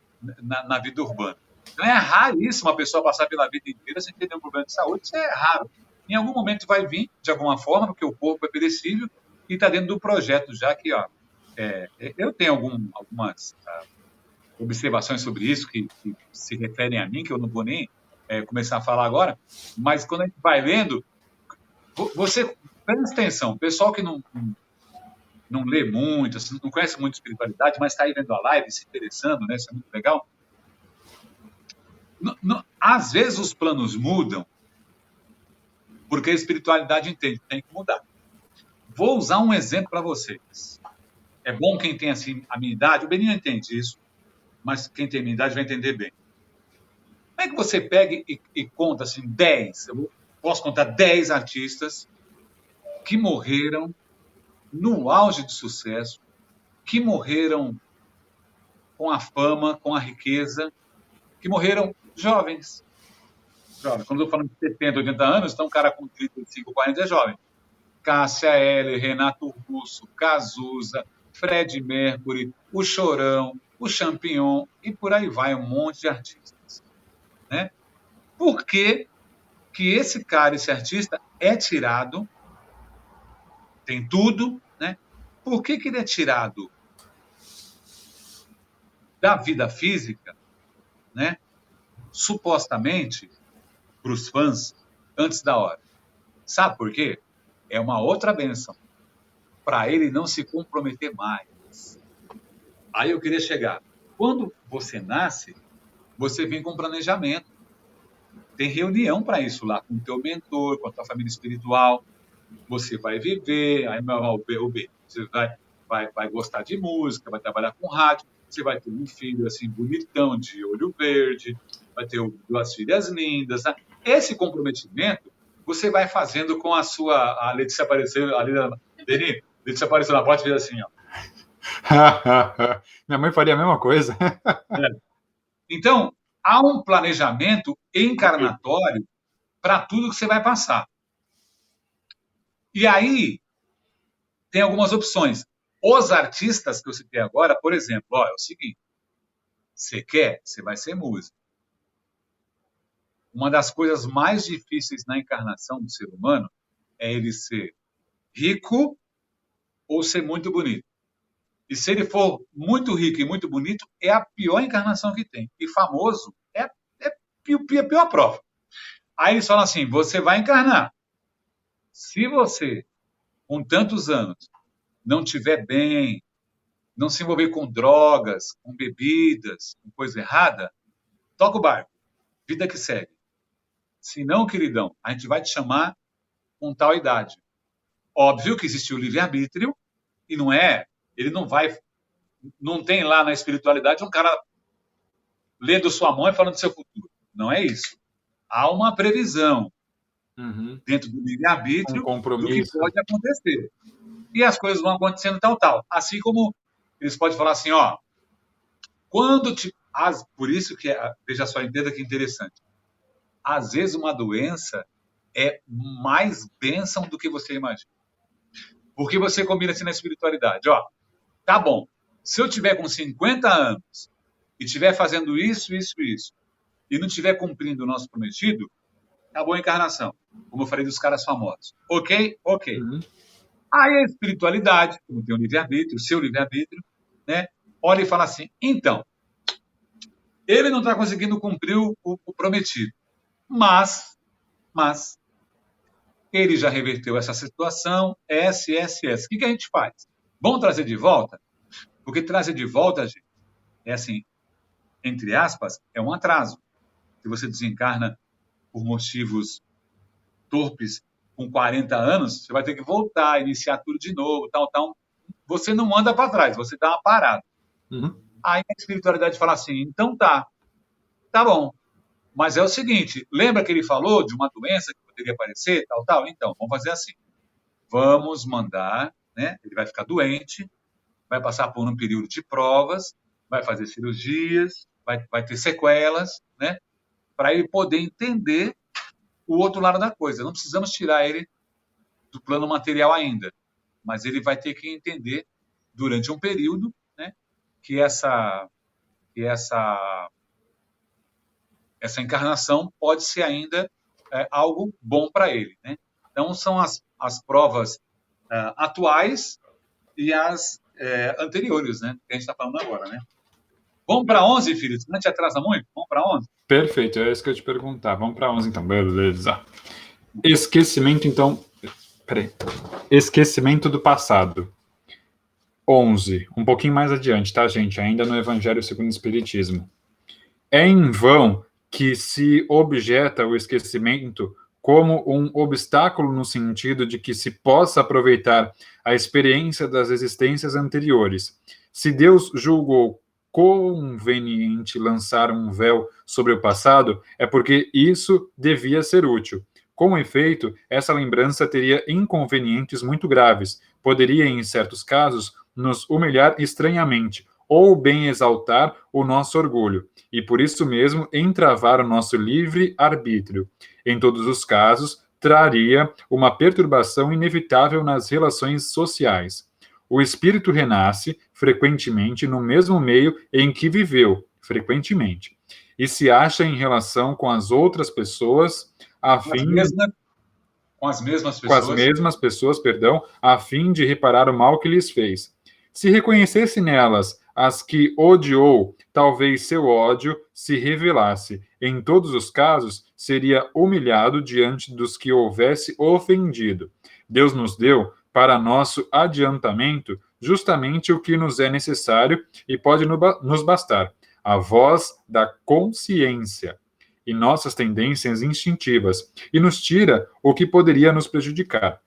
na vida urbana. Então é raríssimo a pessoa passar pela vida inteira sem ter nenhum problema de saúde, isso é raro. Em algum momento vai vir, de alguma forma, porque o corpo é perecível e está dentro do projeto já que, eu tenho algumas observações sobre isso que se referem a mim, que eu não vou nem começar a falar agora, mas quando a gente vai lendo, você presta atenção, o pessoal que não lê muito, assim, não conhece muito espiritualidade, mas está aí vendo a live, se interessando, né? Isso é muito legal. Às vezes os planos mudam porque a espiritualidade entende, tem que mudar. Vou usar um exemplo para vocês. É bom quem tem assim, a minha idade, o Beninho entende isso, mas quem tem a minha idade vai entender bem. Como é que você pega e conta assim, 10, posso contar 10 artistas que morreram no auge de sucesso, que morreram com a fama, com a riqueza, que morreram jovens. Quando eu estou falando de 70, 80 anos, então um cara com 35, 40 é jovem. Cássia Eller, Renato Russo, Cazuza, Fred Mercury, o Chorão, o Champignon, e por aí vai um monte de artistas. Né? Por que esse cara, esse artista, é tirado, tem tudo, né? Por que ele é tirado da vida física, né? Supostamente, para os fãs, antes da hora? Sabe por quê? É uma outra bênção, para ele não se comprometer mais. Aí eu queria chegar. Quando você nasce, você vem com planejamento. Tem reunião para isso lá, com o teu mentor, com a tua família espiritual. Você vai viver, aí o B, você vai gostar de música, vai trabalhar com rádio, você vai ter um filho assim bonitão, de olho verde, vai ter 2 filhas lindas. Né? Esse comprometimento você vai fazendo com a sua... A Letícia apareceu, a Letícia apareceu na porta e fez assim, ó. Minha mãe faria a mesma coisa. Então, há um planejamento encarnatório para tudo que você vai passar. E aí, tem algumas opções. Os artistas que eu citei agora, por exemplo, é o seguinte, você quer, você vai ser músico. Uma das coisas mais difíceis na encarnação do ser humano é ele ser rico ou ser muito bonito. E se ele for muito rico e muito bonito, é a pior encarnação que tem. E famoso é a pior prova. Aí eles falam assim, você vai encarnar. Se você, com tantos anos, não estiver bem, não se envolver com drogas, com bebidas, com coisa errada, toca o barco. Vida que segue. Se não, queridão, a gente vai te chamar com tal idade. Óbvio que existe o livre-arbítrio e não é... Ele não vai... Não tem lá na espiritualidade um cara lendo sua mão e falando do seu futuro. Não é isso. Há uma previsão dentro do livre-arbítrio do que pode acontecer. E as coisas vão acontecendo tal. Assim como eles podem falar assim, ó, quando por isso que, veja só, entenda que interessante. Às vezes uma doença é mais bênção do que você imagina. Porque você combina assim na espiritualidade, ó, tá bom, se eu tiver com 50 anos e estiver fazendo isso, e não estiver cumprindo o nosso prometido, acabou a encarnação, como eu falei dos caras famosos. Ok? Aí a espiritualidade, como tem o livre-arbítrio, o seu livre-arbítrio, né, olha e fala assim, então, ele não está conseguindo cumprir o prometido, mas ele já reverteu essa situação, S. O que a gente faz? Vamos trazer de volta? Porque trazer de volta, gente, é assim, entre aspas, é um atraso. Se você desencarna por motivos torpes com 40 anos, você vai ter que voltar, iniciar tudo de novo, tal. Você não anda para trás, você dá uma parada. Aí a espiritualidade fala assim, então tá bom. Mas é o seguinte, lembra que ele falou de uma doença que poderia aparecer, tal? Então, vamos fazer assim. Vamos mandar, né? Ele vai ficar doente, vai passar por um período de provas, vai fazer cirurgias, vai ter sequelas, né? Para ele poder entender o outro lado da coisa. Não precisamos tirar ele do plano material ainda, mas ele vai ter que entender durante um período, né? Que essa encarnação pode ser ainda algo bom para ele, né? Então, são as provas atuais e as anteriores, né? Que a gente está falando agora, né? Vamos para 11, filho? Não te atrasa muito? Vamos para 11? Perfeito, é isso que eu ia te perguntar. Vamos para 11, então. Beleza. Esquecimento, então... Peraí. Esquecimento do passado. 11. Um pouquinho mais adiante, tá, gente? Ainda no Evangelho segundo o Espiritismo. É em vão que se objeta o esquecimento como um obstáculo no sentido de que se possa aproveitar a experiência das existências anteriores. Se Deus julgou conveniente lançar um véu sobre o passado, é porque isso devia ser útil. Com efeito, essa lembrança teria inconvenientes muito graves, poderia, em certos casos, nos humilhar estranhamente, ou bem exaltar o nosso orgulho, e por isso mesmo entravar o nosso livre arbítrio. Em todos os casos, traria uma perturbação inevitável nas relações sociais. O espírito renasce, frequentemente, no mesmo meio em que viveu, frequentemente, e se acha em relação com as outras pessoas, a Com as fim mesmas, com as mesmas com as pessoas. mesmas pessoas, perdão, a fim de reparar o mal que lhes fez. Se reconhecesse nelas as que odiou, talvez seu ódio se revelasse. Em todos os casos, seria humilhado diante dos que houvesse ofendido. Deus nos deu, para nosso adiantamento, justamente o que nos é necessário e pode nos bastar: a voz da consciência e nossas tendências instintivas, e nos tira o que poderia nos prejudicar.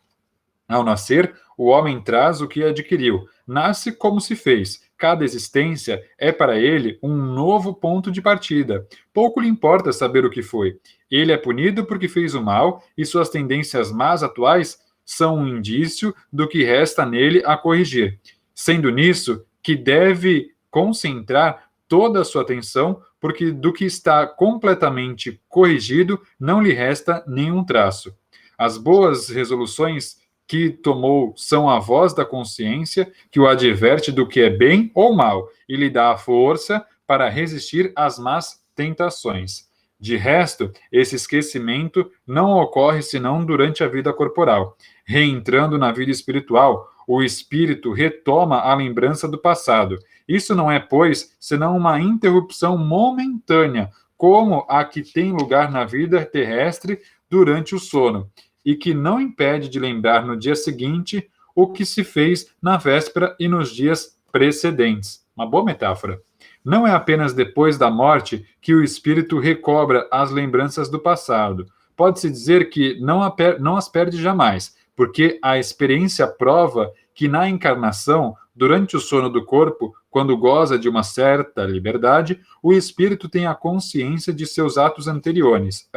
Ao nascer, o homem traz o que adquiriu, nasce como se fez. Cada existência é para ele um novo ponto de partida. Pouco lhe importa saber o que foi. Ele é punido porque fez o mal, e suas tendências más atuais são um indício do que resta nele a corrigir. Sendo nisso que deve concentrar toda a sua atenção, porque do que está completamente corrigido não lhe resta nenhum traço. As boas resoluções que tomou são a voz da consciência que o adverte do que é bem ou mal e lhe dá a força para resistir às más tentações. De resto, esse esquecimento não ocorre senão durante a vida corporal. Reentrando na vida espiritual, o espírito retoma a lembrança do passado. Isso não é, pois, senão uma interrupção momentânea, como a que tem lugar na vida terrestre durante o sono, e que não impede de lembrar no dia seguinte o que se fez na véspera e nos dias precedentes. Uma boa metáfora. Não é apenas depois da morte que o espírito recobra as lembranças do passado. Pode-se dizer que não as perde jamais, porque a experiência prova que na encarnação, durante o sono do corpo, quando goza de uma certa liberdade, o espírito tem a consciência de seus atos anteriores.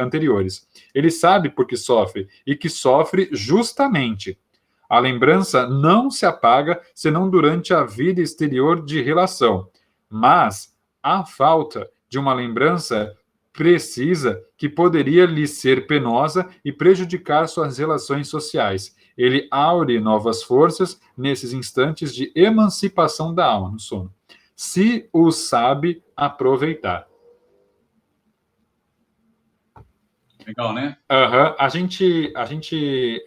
Ele sabe por que sofre, e que sofre justamente. A lembrança não se apaga senão durante a vida exterior de relação. Mas a falta de uma lembrança precisa que poderia lhe ser penosa e prejudicar suas relações sociais. Ele aure novas forças nesses instantes de emancipação da alma no sono, se o sabe aproveitar. Legal, né? Uhum. A gente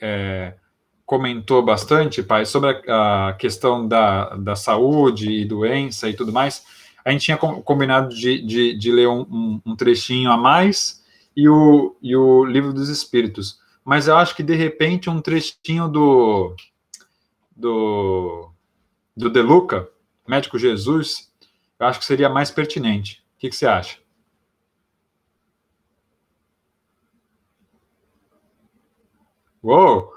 comentou bastante, pai, sobre a questão da saúde e doença e tudo mais. A gente tinha combinado de ler um trechinho a mais e o Livro dos Espíritos. Mas eu acho que, de repente, um trechinho do De Luca, Médico Jesus, eu acho que seria mais pertinente. O que você acha? Uou!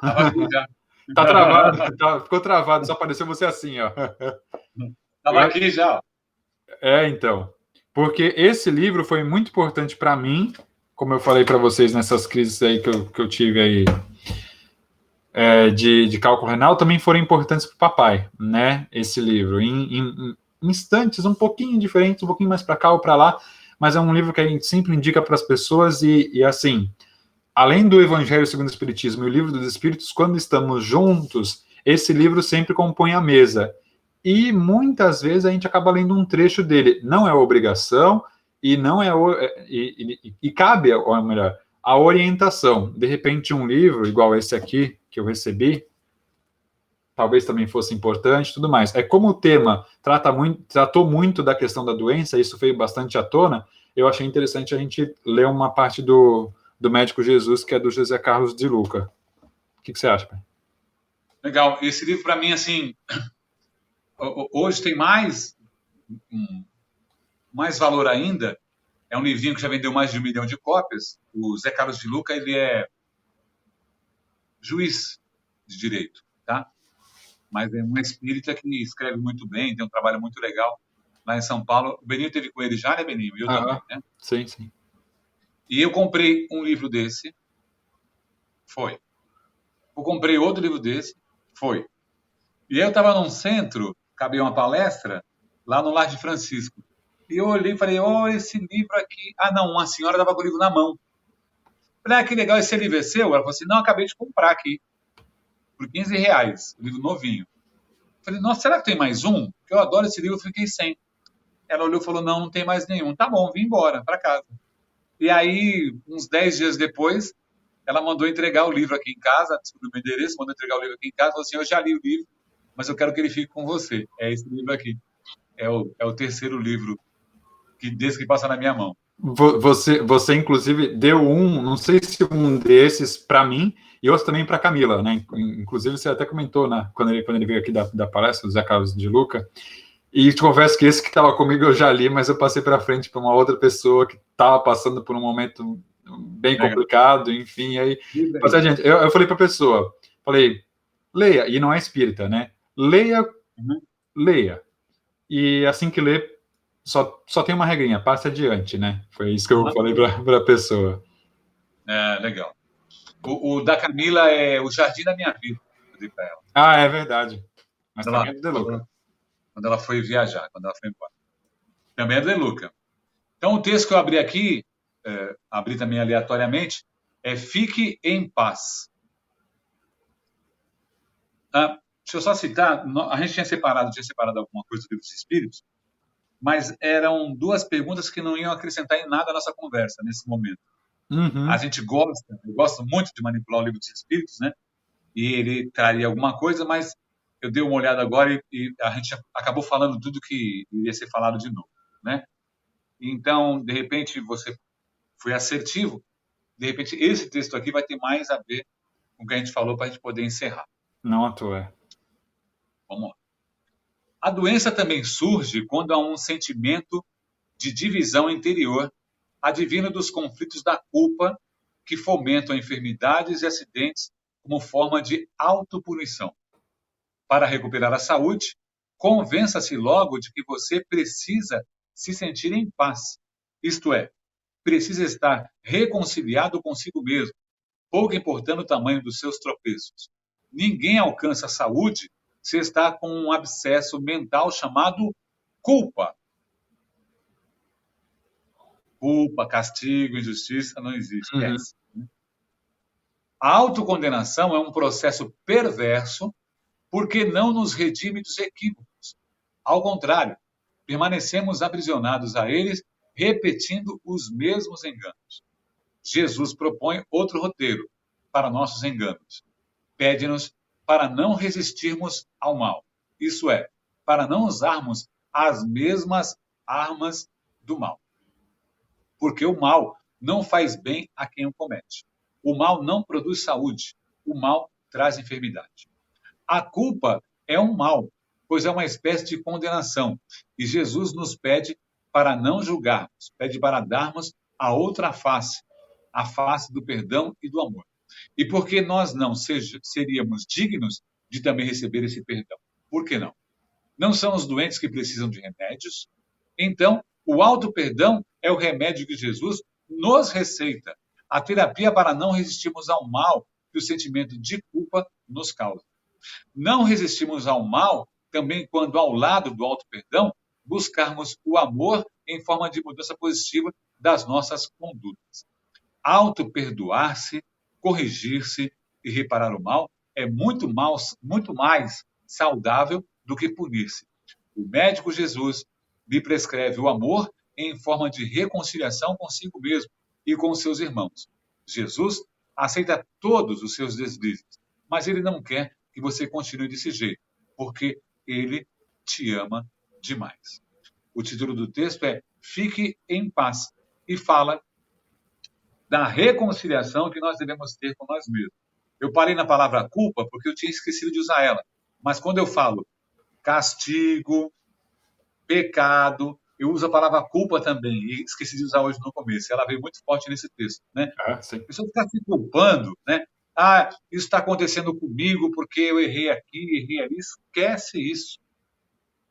Tá travado, ficou travado, só apareceu você assim, ó. Estava aqui já. Então. Porque esse livro foi muito importante para mim, como eu falei para vocês nessas crises aí que eu tive aí de cálculo renal, também foram importantes para o papai, né? Esse livro. Em instantes um pouquinho diferentes, um pouquinho mais para cá ou para lá, mas é um livro que a gente sempre indica para as pessoas e assim, além do Evangelho segundo o Espiritismo e o Livro dos Espíritos, quando estamos juntos, esse livro sempre compõe a mesa. E muitas vezes a gente acaba lendo um trecho dele. Não é obrigação e não e cabe, ou melhor, a orientação. De repente, um livro igual esse aqui que eu recebi, talvez também fosse importante, tudo mais. É como o tema tratou muito da questão da doença, isso veio bastante à tona. Eu achei interessante a gente ler uma parte do Médico Jesus, que é do José Carlos de Luca. O que você acha, pai? Legal. Esse livro, para mim, assim, hoje tem mais valor ainda. É um livrinho que já vendeu mais de 1 milhão de cópias. O Zé Carlos de Luca, ele é juiz de direito, tá? Mas é uma espírita que escreve muito bem, tem um trabalho muito legal lá em São Paulo. O Beninho teve com ele já, né, Beninho? E eu também, né? Sim, sim. E eu comprei um livro desse, foi. Eu comprei outro livro desse, foi. E aí eu estava num centro, cabia uma palestra, lá no Lar de Francisco. E eu olhei e falei, esse livro aqui... Ah, não, uma senhora estava com o livro na mão. Falei, que legal, esse livro é seu? Ela falou assim, não, acabei de comprar aqui, por R$ 15, o livro novinho. Falei, nossa, será que tem mais um? Porque eu adoro esse livro, eu fiquei sem. Ela olhou e falou, não tem mais nenhum. Tá bom, vim embora, para casa. E aí, uns 10 dias depois, ela mandou entregar o livro aqui em casa, descobriu o meu endereço, mandou entregar o livro aqui em casa, falou assim, eu já li o livro, mas eu quero que ele fique com você. É esse livro aqui. É o terceiro livro desde que passa na minha mão. Você inclusive deu não sei se um desses para mim e outro também para Camila, né? Inclusive você até comentou, né? Quando ele veio aqui da palestra do Zé Carlos de Luca. E te confesso que esse que estava comigo eu já li, mas eu passei para frente para uma outra pessoa que estava passando por um momento bem complicado, enfim. Aí, mas, gente, eu falei para a pessoa, falei, leia, e não é espírita, né? Leia, leia. E assim que lê, só tem uma regrinha, passe adiante, né? Foi isso que eu falei para a pessoa. Legal. O da Camila é O Jardim da Minha Vida, eu dei para ela. Ah, é verdade. Mas também é do De Luca. Quando ela foi viajar, quando ela foi embora. Também é do De Luca. Então, o texto que eu abri aqui, abri também aleatoriamente, é Fique em Paz. Deixa eu só citar, a gente tinha separado alguma coisa do Livro dos Espíritos, mas eram duas perguntas que não iam acrescentar em nada a nossa conversa nesse momento. A gente eu gosto muito de manipular o Livro dos Espíritos, né? E ele traria alguma coisa, mas eu dei uma olhada agora e a gente acabou falando tudo que iria ser falado de novo, né? Então, de repente, você foi assertivo, de repente, esse texto aqui vai ter mais a ver com o que a gente falou para a gente poder encerrar. Não à toa. Vamos lá. A doença também surge quando há um sentimento de divisão interior, advindo dos conflitos da culpa que fomentam enfermidades e acidentes como forma de autopunição. Para recuperar a saúde, convença-se logo de que você precisa se sentir em paz. Isto é, precisa estar reconciliado consigo mesmo, pouco importando o tamanho dos seus tropeços. Ninguém alcança a saúde se está com um abscesso mental chamado culpa. Culpa, castigo, injustiça não existe. A autocondenação é um processo perverso porque não nos redime dos equívocos. Ao contrário, permanecemos aprisionados a eles, repetindo os mesmos enganos. Jesus propõe outro roteiro para nossos enganos. Pede-nos para não resistirmos ao mal. Isso é, para não usarmos as mesmas armas do mal. Porque o mal não faz bem a quem o comete. O mal não produz saúde. O mal traz enfermidade. A culpa é um mal, pois é uma espécie de condenação. E Jesus nos pede para não julgarmos, pede para darmos a outra face, a face do perdão e do amor. E porque nós não seríamos dignos de também receber esse perdão? Por que não? Não são os doentes que precisam de remédios? Então, o auto-perdão é o remédio que Jesus nos receita. A terapia para não resistirmos ao mal que o sentimento de culpa nos causa. Não resistimos ao mal também quando, ao lado do auto-perdão, buscarmos o amor em forma de mudança positiva das nossas condutas. Auto-perdoar-se, corrigir-se e reparar o mal é muito mais saudável do que punir-se. O médico Jesus lhe prescreve o amor em forma de reconciliação consigo mesmo e com seus irmãos. Jesus aceita todos os seus deslizes, mas ele não quer que você continue desse jeito, porque ele te ama demais. O título do texto é Fique em Paz e fala da reconciliação que nós devemos ter com nós mesmos. Eu parei na palavra culpa porque eu tinha esquecido de usar ela, mas quando eu falo castigo, pecado, eu uso a palavra culpa também, e esqueci de usar hoje no começo. Ela veio muito forte nesse texto, né? A pessoa ficar se culpando, né? Isso está acontecendo comigo porque eu errei aqui, errei ali. Esquece isso.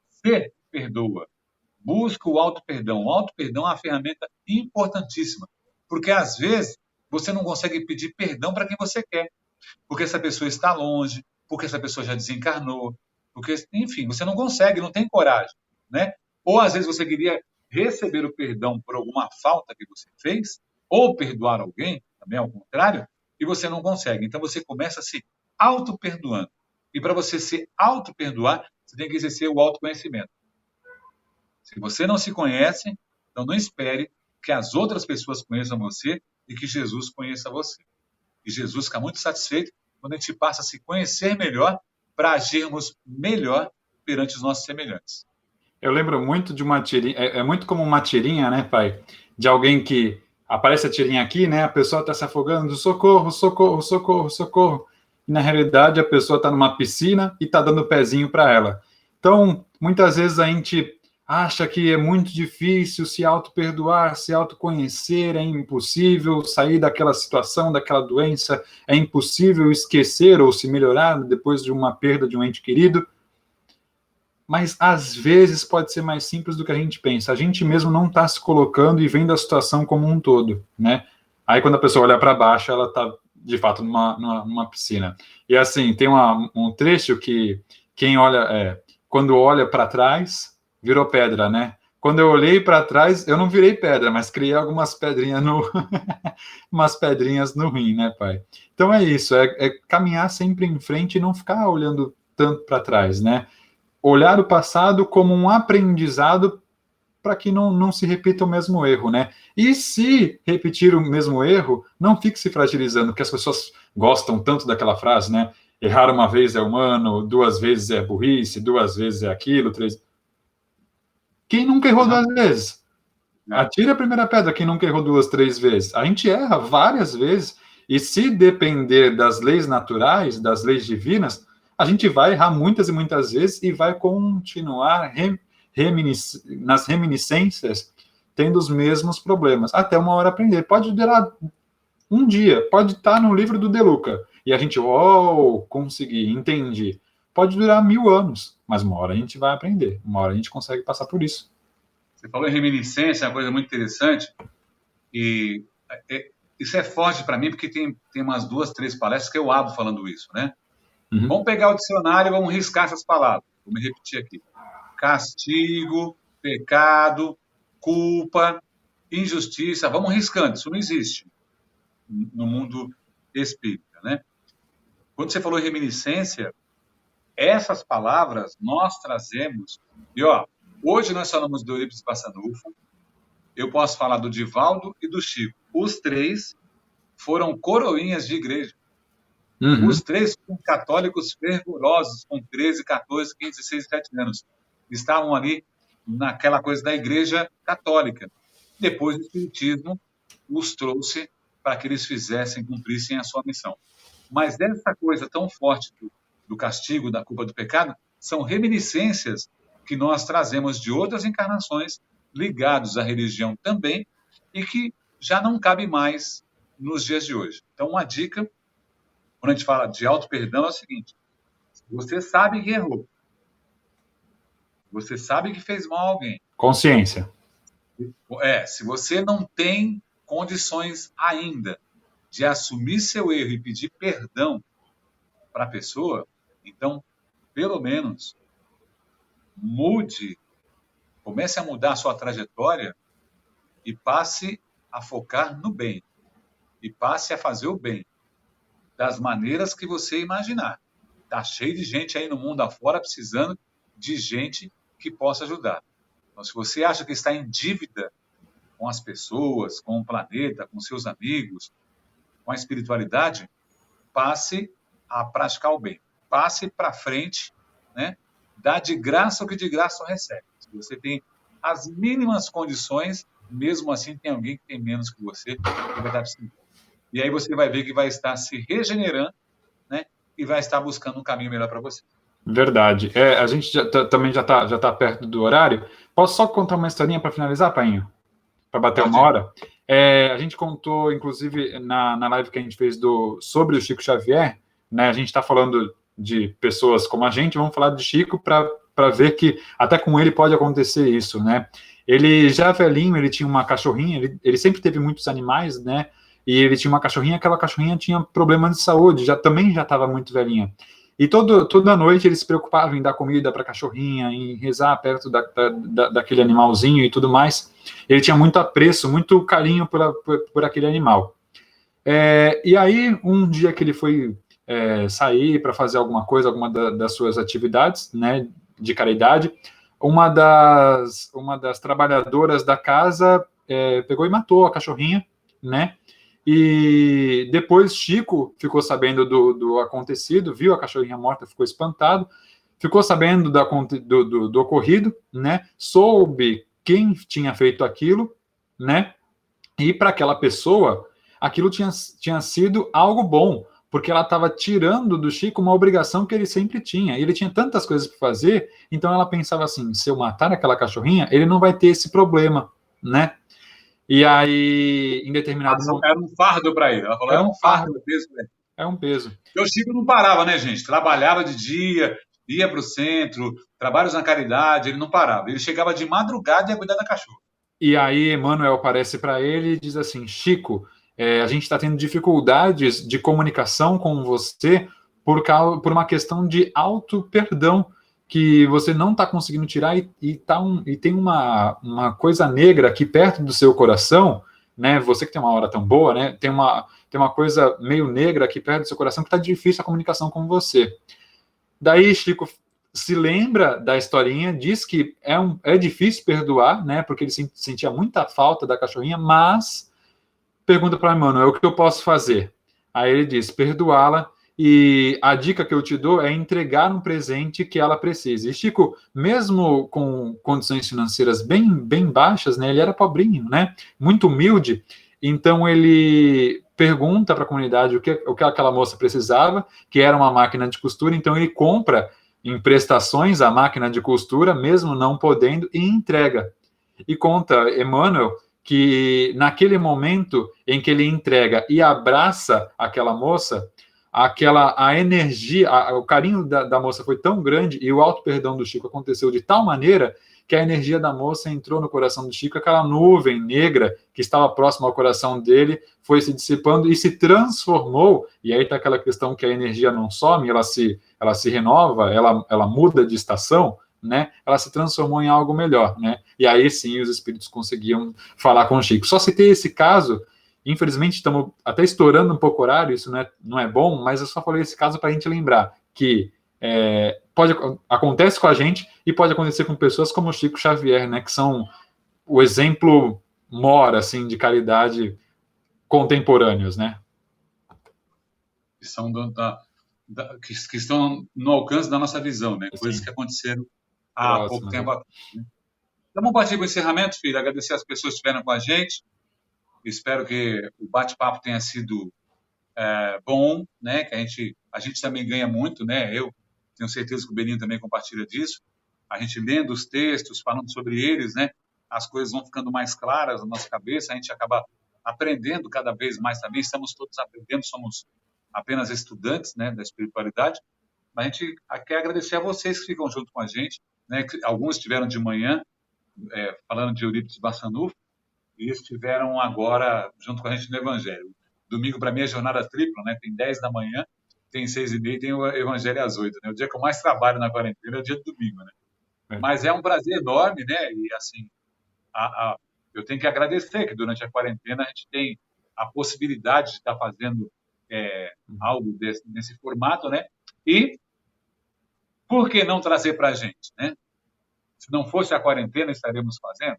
Você perdoa. Busca o auto-perdão. O auto-perdão é uma ferramenta importantíssima, porque às vezes você não consegue pedir perdão para quem você quer, porque essa pessoa está longe, porque essa pessoa já desencarnou, porque, enfim, você não consegue, não tem coragem, né? Ou às vezes você queria receber o perdão por alguma falta que você fez, ou perdoar alguém, também ao contrário, e você não consegue. Então você começa se auto-perdoando. E para você se auto-perdoar, você tem que exercer o autoconhecimento. Se você não se conhece, então não espere que as outras pessoas conheçam você e que Jesus conheça você. E Jesus fica muito satisfeito quando a gente passa a se conhecer melhor para agirmos melhor perante os nossos semelhantes. Eu lembro muito de uma tirinha, é muito como uma tirinha, né, pai? De alguém que aparece a tirinha aqui, né? A pessoa está se afogando, socorro, socorro, socorro, socorro. E na realidade a pessoa está numa piscina e está dando pezinho para ela. Então, muitas vezes a gente acha que é muito difícil se auto-perdoar, se autoconhecer, é impossível sair daquela situação, daquela doença, é impossível esquecer ou se melhorar depois de uma perda de um ente querido. Mas às vezes pode ser mais simples do que a gente pensa. A gente mesmo não está se colocando e vendo a situação como um todo, né? Aí quando a pessoa olha para baixo, ela está de fato numa piscina. E assim, tem um trecho que quem olha, quando olha para trás, virou pedra, né? Quando eu olhei para trás, eu não virei pedra, mas criei algumas pedrinhas umas pedrinhas no rim, né, pai? Então é isso, é caminhar sempre em frente e não ficar olhando tanto para trás, né? Olhar o passado como um aprendizado para que não se repita o mesmo erro, né? E se repetir o mesmo erro, não fique se fragilizando, porque as pessoas gostam tanto daquela frase, né? Errar uma vez é humano, 2 vezes é burrice, 2 vezes é aquilo, 3. Quem nunca errou 2 vezes? Atire a primeira pedra, quem nunca errou 2, 3 vezes. A gente erra várias vezes, e se depender das leis naturais, das leis divinas, a gente vai errar muitas e muitas vezes e vai continuar nas reminiscências tendo os mesmos problemas, até uma hora aprender. Pode durar um dia, pode estar no livro do De Luca, e a gente, consegui, entendi. Pode durar 1000 anos, mas uma hora a gente vai aprender, uma hora a gente consegue passar por isso. Você falou em reminiscência, é uma coisa muito interessante, e isso é forte para mim, porque tem umas 2, 3 palestras que eu abro falando isso, né? Uhum. Vamos pegar o dicionário e vamos riscar essas palavras. Vou me repetir aqui. Castigo, pecado, culpa, injustiça. Vamos riscando, isso não existe no mundo espírita, né? Quando você falou em reminiscência, essas palavras nós trazemos, e hoje nós falamos do Eurípides Passanufo, eu posso falar do Divaldo e do Chico. Os 3 foram coroinhas de igreja. Uhum. Os 3 foram católicos fervorosos, com 13, 14, 15, 16, 17 anos. Estavam ali naquela coisa da igreja católica. Depois o Espiritismo os trouxe para que eles cumprissem a sua missão. Mas essa coisa tão forte do castigo, da culpa, do pecado, são reminiscências que nós trazemos de outras encarnações, ligados à religião também, e que já não cabe mais nos dias de hoje. Então, uma dica, quando a gente fala de auto-perdão, é o seguinte: você sabe que errou. Você sabe que fez mal a alguém. Consciência. Se você não tem condições ainda de assumir seu erro e pedir perdão para a pessoa, então, pelo menos, comece a mudar a sua trajetória e passe a focar no bem. E passe a fazer o bem das maneiras que você imaginar. Está cheio de gente aí no mundo afora precisando de gente que possa ajudar. Então, se você acha que está em dívida com as pessoas, com o planeta, com seus amigos, com a espiritualidade, passe a praticar o bem. Passe para frente, né? Dá de graça o que de graça não recebe. Se você tem as mínimas condições, mesmo assim tem alguém que tem menos que você, que vai estar precisando. E aí você vai ver que vai estar se regenerando, né? E vai estar buscando um caminho melhor para você. Verdade. A gente também já tá perto do horário. Posso só contar uma historinha para finalizar, Painho? Para bater uma hora? A gente contou, inclusive, na live que a gente fez sobre o Chico Xavier, né? A gente está falando de pessoas como a gente, vamos falar de Chico para ver que até com ele pode acontecer isso, né? Ele já velhinho, ele tinha uma cachorrinha, ele sempre teve muitos animais, né? E ele tinha uma cachorrinha, aquela cachorrinha tinha problema de saúde, também já estava muito velhinha. E toda noite ele se preocupava em dar comida para a cachorrinha, em rezar perto daquele animalzinho e tudo mais. Ele tinha muito apreço, muito carinho por aquele animal. E aí, um dia que ele foi sair para fazer alguma coisa, alguma das suas atividades, né, de caridade, uma das trabalhadoras da casa pegou e matou a cachorrinha, né? E depois Chico ficou sabendo do acontecido, viu a cachorrinha morta, ficou espantado, ficou sabendo do ocorrido, né? Soube quem tinha feito aquilo, né? E para aquela pessoa, aquilo tinha sido algo bom, porque ela estava tirando do Chico uma obrigação que ele sempre tinha. Ele tinha tantas coisas para fazer, então ela pensava assim: se eu matar aquela cachorrinha, ele não vai ter esse problema, né? E aí, em determinado momento. Era um fardo para ele. Ela falou: era um fardo, é peso. É um peso. E o Chico não parava, né, gente? Trabalhava de dia, ia para o centro, trabalhos na caridade, ele não parava. Ele chegava de madrugada e ia cuidar da cachorra. E aí, Emmanuel aparece para ele e diz assim: Chico, a gente está tendo dificuldades de comunicação com você por uma questão de auto-perdão, que você não está conseguindo tirar e tem uma coisa negra aqui perto do seu coração, né? Você que tem uma hora tão boa, né? Tem uma coisa meio negra aqui perto do seu coração que está difícil a comunicação com você. Daí Chico se lembra da historinha, diz que é difícil perdoar, né? Porque ele sentia muita falta da cachorrinha, mas pergunta para Emmanuel: o que eu posso fazer? Aí ele diz: perdoá-la. E a dica que eu te dou é entregar um presente que ela precise. E Chico, mesmo com condições financeiras bem baixas, né? Ele era pobrinho, né? Muito humilde. Então ele pergunta para a comunidade o que aquela moça precisava, que era uma máquina de costura. Então ele compra em prestações a máquina de costura, mesmo não podendo, e entrega. E conta Emmanuel que naquele momento em que ele entrega e abraça aquela moça, a energia, o carinho da moça foi tão grande e o auto-perdão do Chico aconteceu de tal maneira que a energia da moça entrou no coração do Chico, aquela nuvem negra que estava próxima ao coração dele foi se dissipando e se transformou, e aí está aquela questão que a energia não some, ela se renova, ela muda de estação, né? Ela se transformou em algo melhor, né? E aí sim os espíritos conseguiam falar com o Chico. Só citei esse caso. Infelizmente, estamos até estourando um pouco o horário, isso não é bom, mas eu só falei esse caso para a gente lembrar que acontece com a gente e pode acontecer com pessoas como o Chico Xavier, né, que são o exemplo mor, assim, de caridade contemporâneos, né? Que são que estão no alcance da nossa visão, né? Coisas Sim. que aconteceram há pouco tempo atrás. Né? Então, vamos partir para o encerramento, filho. Agradecer as pessoas que estiveram com a gente. Espero que o bate-papo tenha sido bom, né? Que a gente também ganha muito, né? Eu tenho certeza que o Beninho também compartilha disso. A gente lendo os textos, falando sobre eles, né? As coisas vão ficando mais claras na nossa cabeça. A gente acaba aprendendo cada vez mais também. Estamos todos aprendendo, somos apenas estudantes, né? Da espiritualidade. Mas a gente quer agradecer a vocês que ficam junto com a gente, né? Alguns estiveram de manhã falando de Eurípides Barçanufo, e estiveram agora junto com a gente no Evangelho. Domingo, para mim, é jornada tripla, né? Tem 10 da manhã, tem 6h30 e tem o Evangelho às 8. Né? O dia que eu mais trabalho na quarentena é o dia de domingo, né? Mas é um prazer enorme, né? E, assim, eu tenho que agradecer que durante a quarentena a gente tem a possibilidade de estar fazendo algo nesse formato, né? E por que não trazer para a gente, né? Se não fosse a quarentena, estaríamos fazendo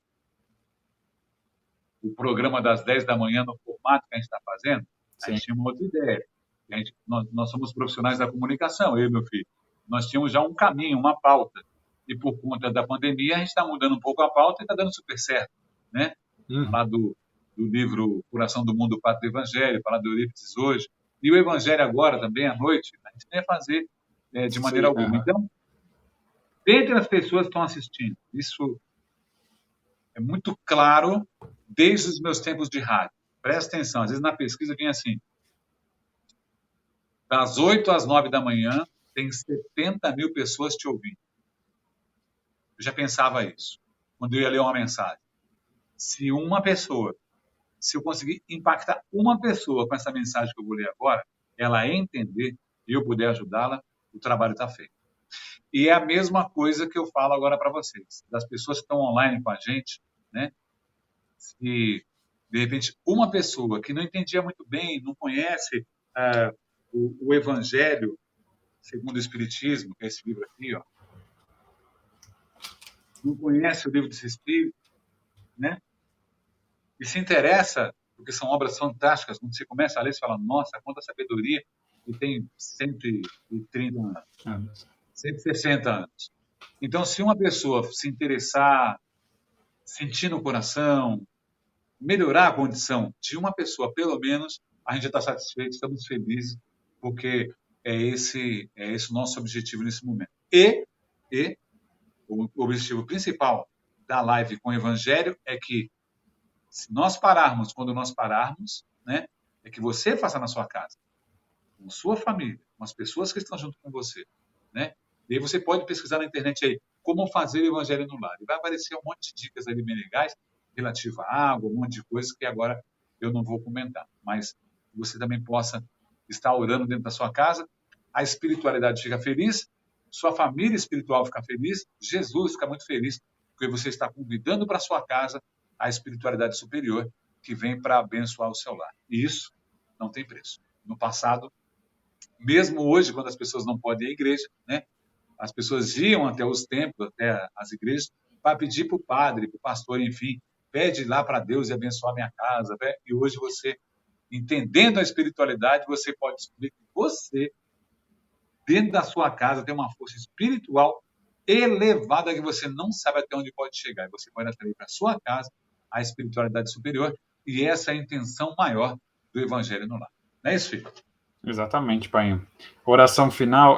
o programa das 10 da manhã no formato que a gente está fazendo. A gente tinha uma outra ideia. Nós somos profissionais da comunicação, eu e meu filho. Nós tínhamos já um caminho, uma pauta. E por conta da pandemia, a gente está mudando um pouco a pauta e está dando super certo. Né? Falar do livro Coração do Mundo, o Pato do Evangelho, falar do Eurípides hoje. E o Evangelho agora também, à noite, a gente não ia fazer de maneira alguma. Então, dentre as pessoas que estão assistindo, isso É muito claro desde os meus tempos de rádio. Presta atenção, às vezes na pesquisa vem assim, das 8 às 9 da manhã, tem 70 mil pessoas te ouvindo. Eu já pensava isso, quando eu ia ler uma mensagem. Se uma pessoa, se eu conseguir impactar uma pessoa com essa mensagem que eu vou ler agora, ela entender e eu puder ajudá-la, o trabalho está feito. E é a mesma coisa que eu falo agora para vocês, das pessoas que estão online com a gente, né? Se, de repente, uma pessoa que não entendia muito bem, não conhece o Evangelho segundo o Espiritismo, que é esse livro aqui, ó, não conhece o livro dos Espíritos, né? E se interessa, porque são obras fantásticas, quando você começa a ler, você fala, nossa, quanta sabedoria, e tem 130 anos, 160 anos. Então, se uma pessoa se interessar, sentir no coração, melhorar a condição de uma pessoa, pelo menos, a gente já está satisfeito, estamos felizes, porque é esse o nosso objetivo nesse momento. E o objetivo principal da live com o Evangelho é que, se nós pararmos, quando nós pararmos, né, é que você faça na sua casa, com sua família, com as pessoas que estão junto com você, né? E aí você pode pesquisar na internet aí como fazer o Evangelho no lar. E vai aparecer um monte de dicas ali bem legais relativa à água, um monte de coisas que agora eu não vou comentar. Mas você também possa estar orando dentro da sua casa, a espiritualidade fica feliz, sua família espiritual fica feliz, Jesus fica muito feliz, porque você está convidando para sua casa a espiritualidade superior que vem para abençoar o seu lar. E isso não tem preço. No passado, mesmo hoje, quando as pessoas não podem ir à igreja, né? As pessoas iam até os templos, até as igrejas, para pedir para o padre, para o pastor, enfim, pede lá para Deus e abençoar minha casa. E hoje você, entendendo a espiritualidade, você pode descobrir que você, dentro da sua casa, tem uma força espiritual elevada que você não sabe até onde pode chegar. E você pode atrair para a sua casa a espiritualidade superior, e essa é a intenção maior do Evangelho no lar. Não é isso, filho? Exatamente, pai. Oração final,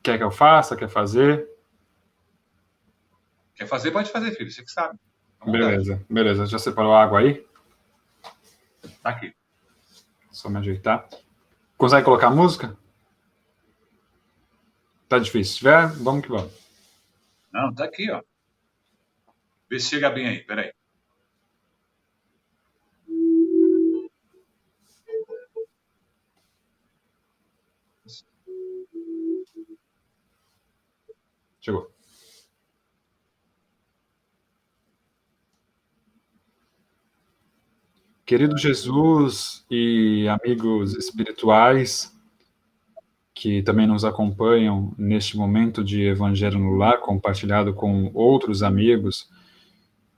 quer que eu faça? Quer fazer? Quer fazer, pode fazer, filho. Você que sabe. Beleza, beleza. Já separou a água aí? Tá aqui. Só me ajeitar. Consegue colocar a música? Tá difícil. Se tiver, vamos que vamos. Não, tá aqui, ó. Vê se chega bem aí. Peraí. Chegou. Querido Jesus e amigos espirituais que também nos acompanham neste momento de Evangelho no Lar, compartilhado com outros amigos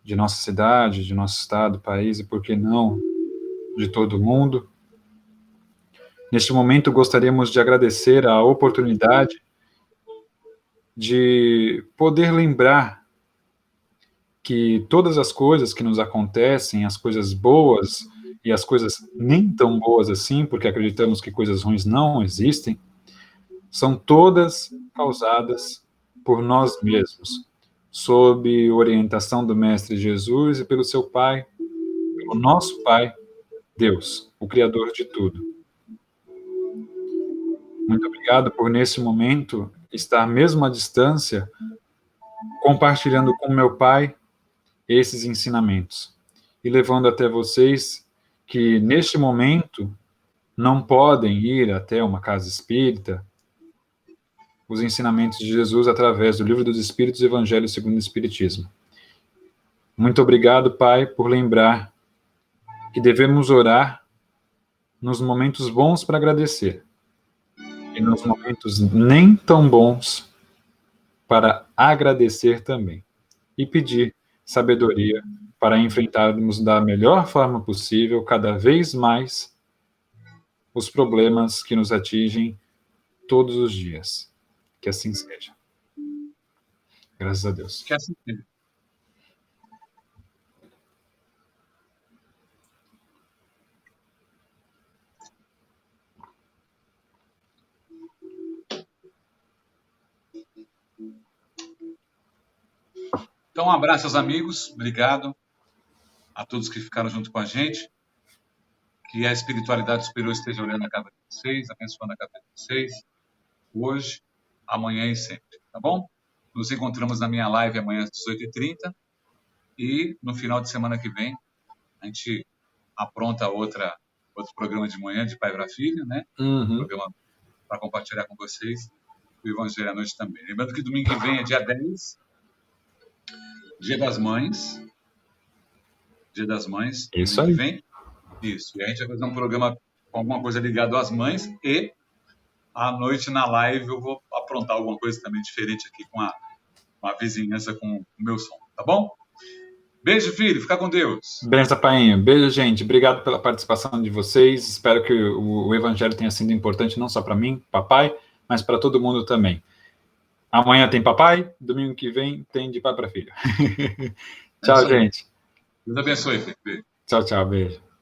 de nossa cidade, de nosso estado, país e, por que não, de todo o mundo. Neste momento, gostaríamos de agradecer a oportunidade de poder lembrar que todas as coisas que nos acontecem, as coisas boas e as coisas nem tão boas assim, porque acreditamos que coisas ruins não existem, são todas causadas por nós mesmos, sob orientação do Mestre Jesus e pelo seu Pai, pelo nosso Pai, Deus, o Criador de tudo. Muito obrigado por, nesse momento, estar mesmo à distância, compartilhando com meu Pai esses ensinamentos e levando até vocês que, neste momento, não podem ir até uma casa espírita, os ensinamentos de Jesus através do Livro dos Espíritos e Evangelho segundo o Espiritismo. Muito obrigado, Pai, por lembrar que devemos orar nos momentos bons para agradecer e nos momentos nem tão bons para agradecer também e pedir sabedoria para enfrentarmos da melhor forma possível cada vez mais os problemas que nos atingem todos os dias. Que assim seja. Graças a Deus. Que assim seja. Então, um abraço aos amigos. Obrigado a todos que ficaram junto com a gente. Que a espiritualidade superior esteja olhando a cada de vocês, abençoando a cada de vocês, hoje, amanhã e sempre, tá bom? Nos encontramos na minha live amanhã às 18h30 e no final de semana que vem a gente apronta outro programa de manhã de pai para filho, né? Programa para compartilhar com vocês o Evangelho à noite também. Lembrando que domingo que vem é dia 10, Dia das Mães. Dia das Mães. Isso domingo aí. que vem. Isso. E a gente vai fazer um programa com alguma coisa ligada às mães e à noite na live eu vou aprontar alguma coisa também diferente aqui com a vizinhança com o meu som, tá bom? Beijo, filho. Fica com Deus. Benção, painho. Beijo, gente. Obrigado pela participação de vocês. Espero que o Evangelho tenha sido importante não só para mim, papai, mas para todo mundo também. Amanhã tem papai, domingo que vem tem de pai para filho. Tchau, gente. Deus abençoe, filho. Tchau, tchau. Beijo.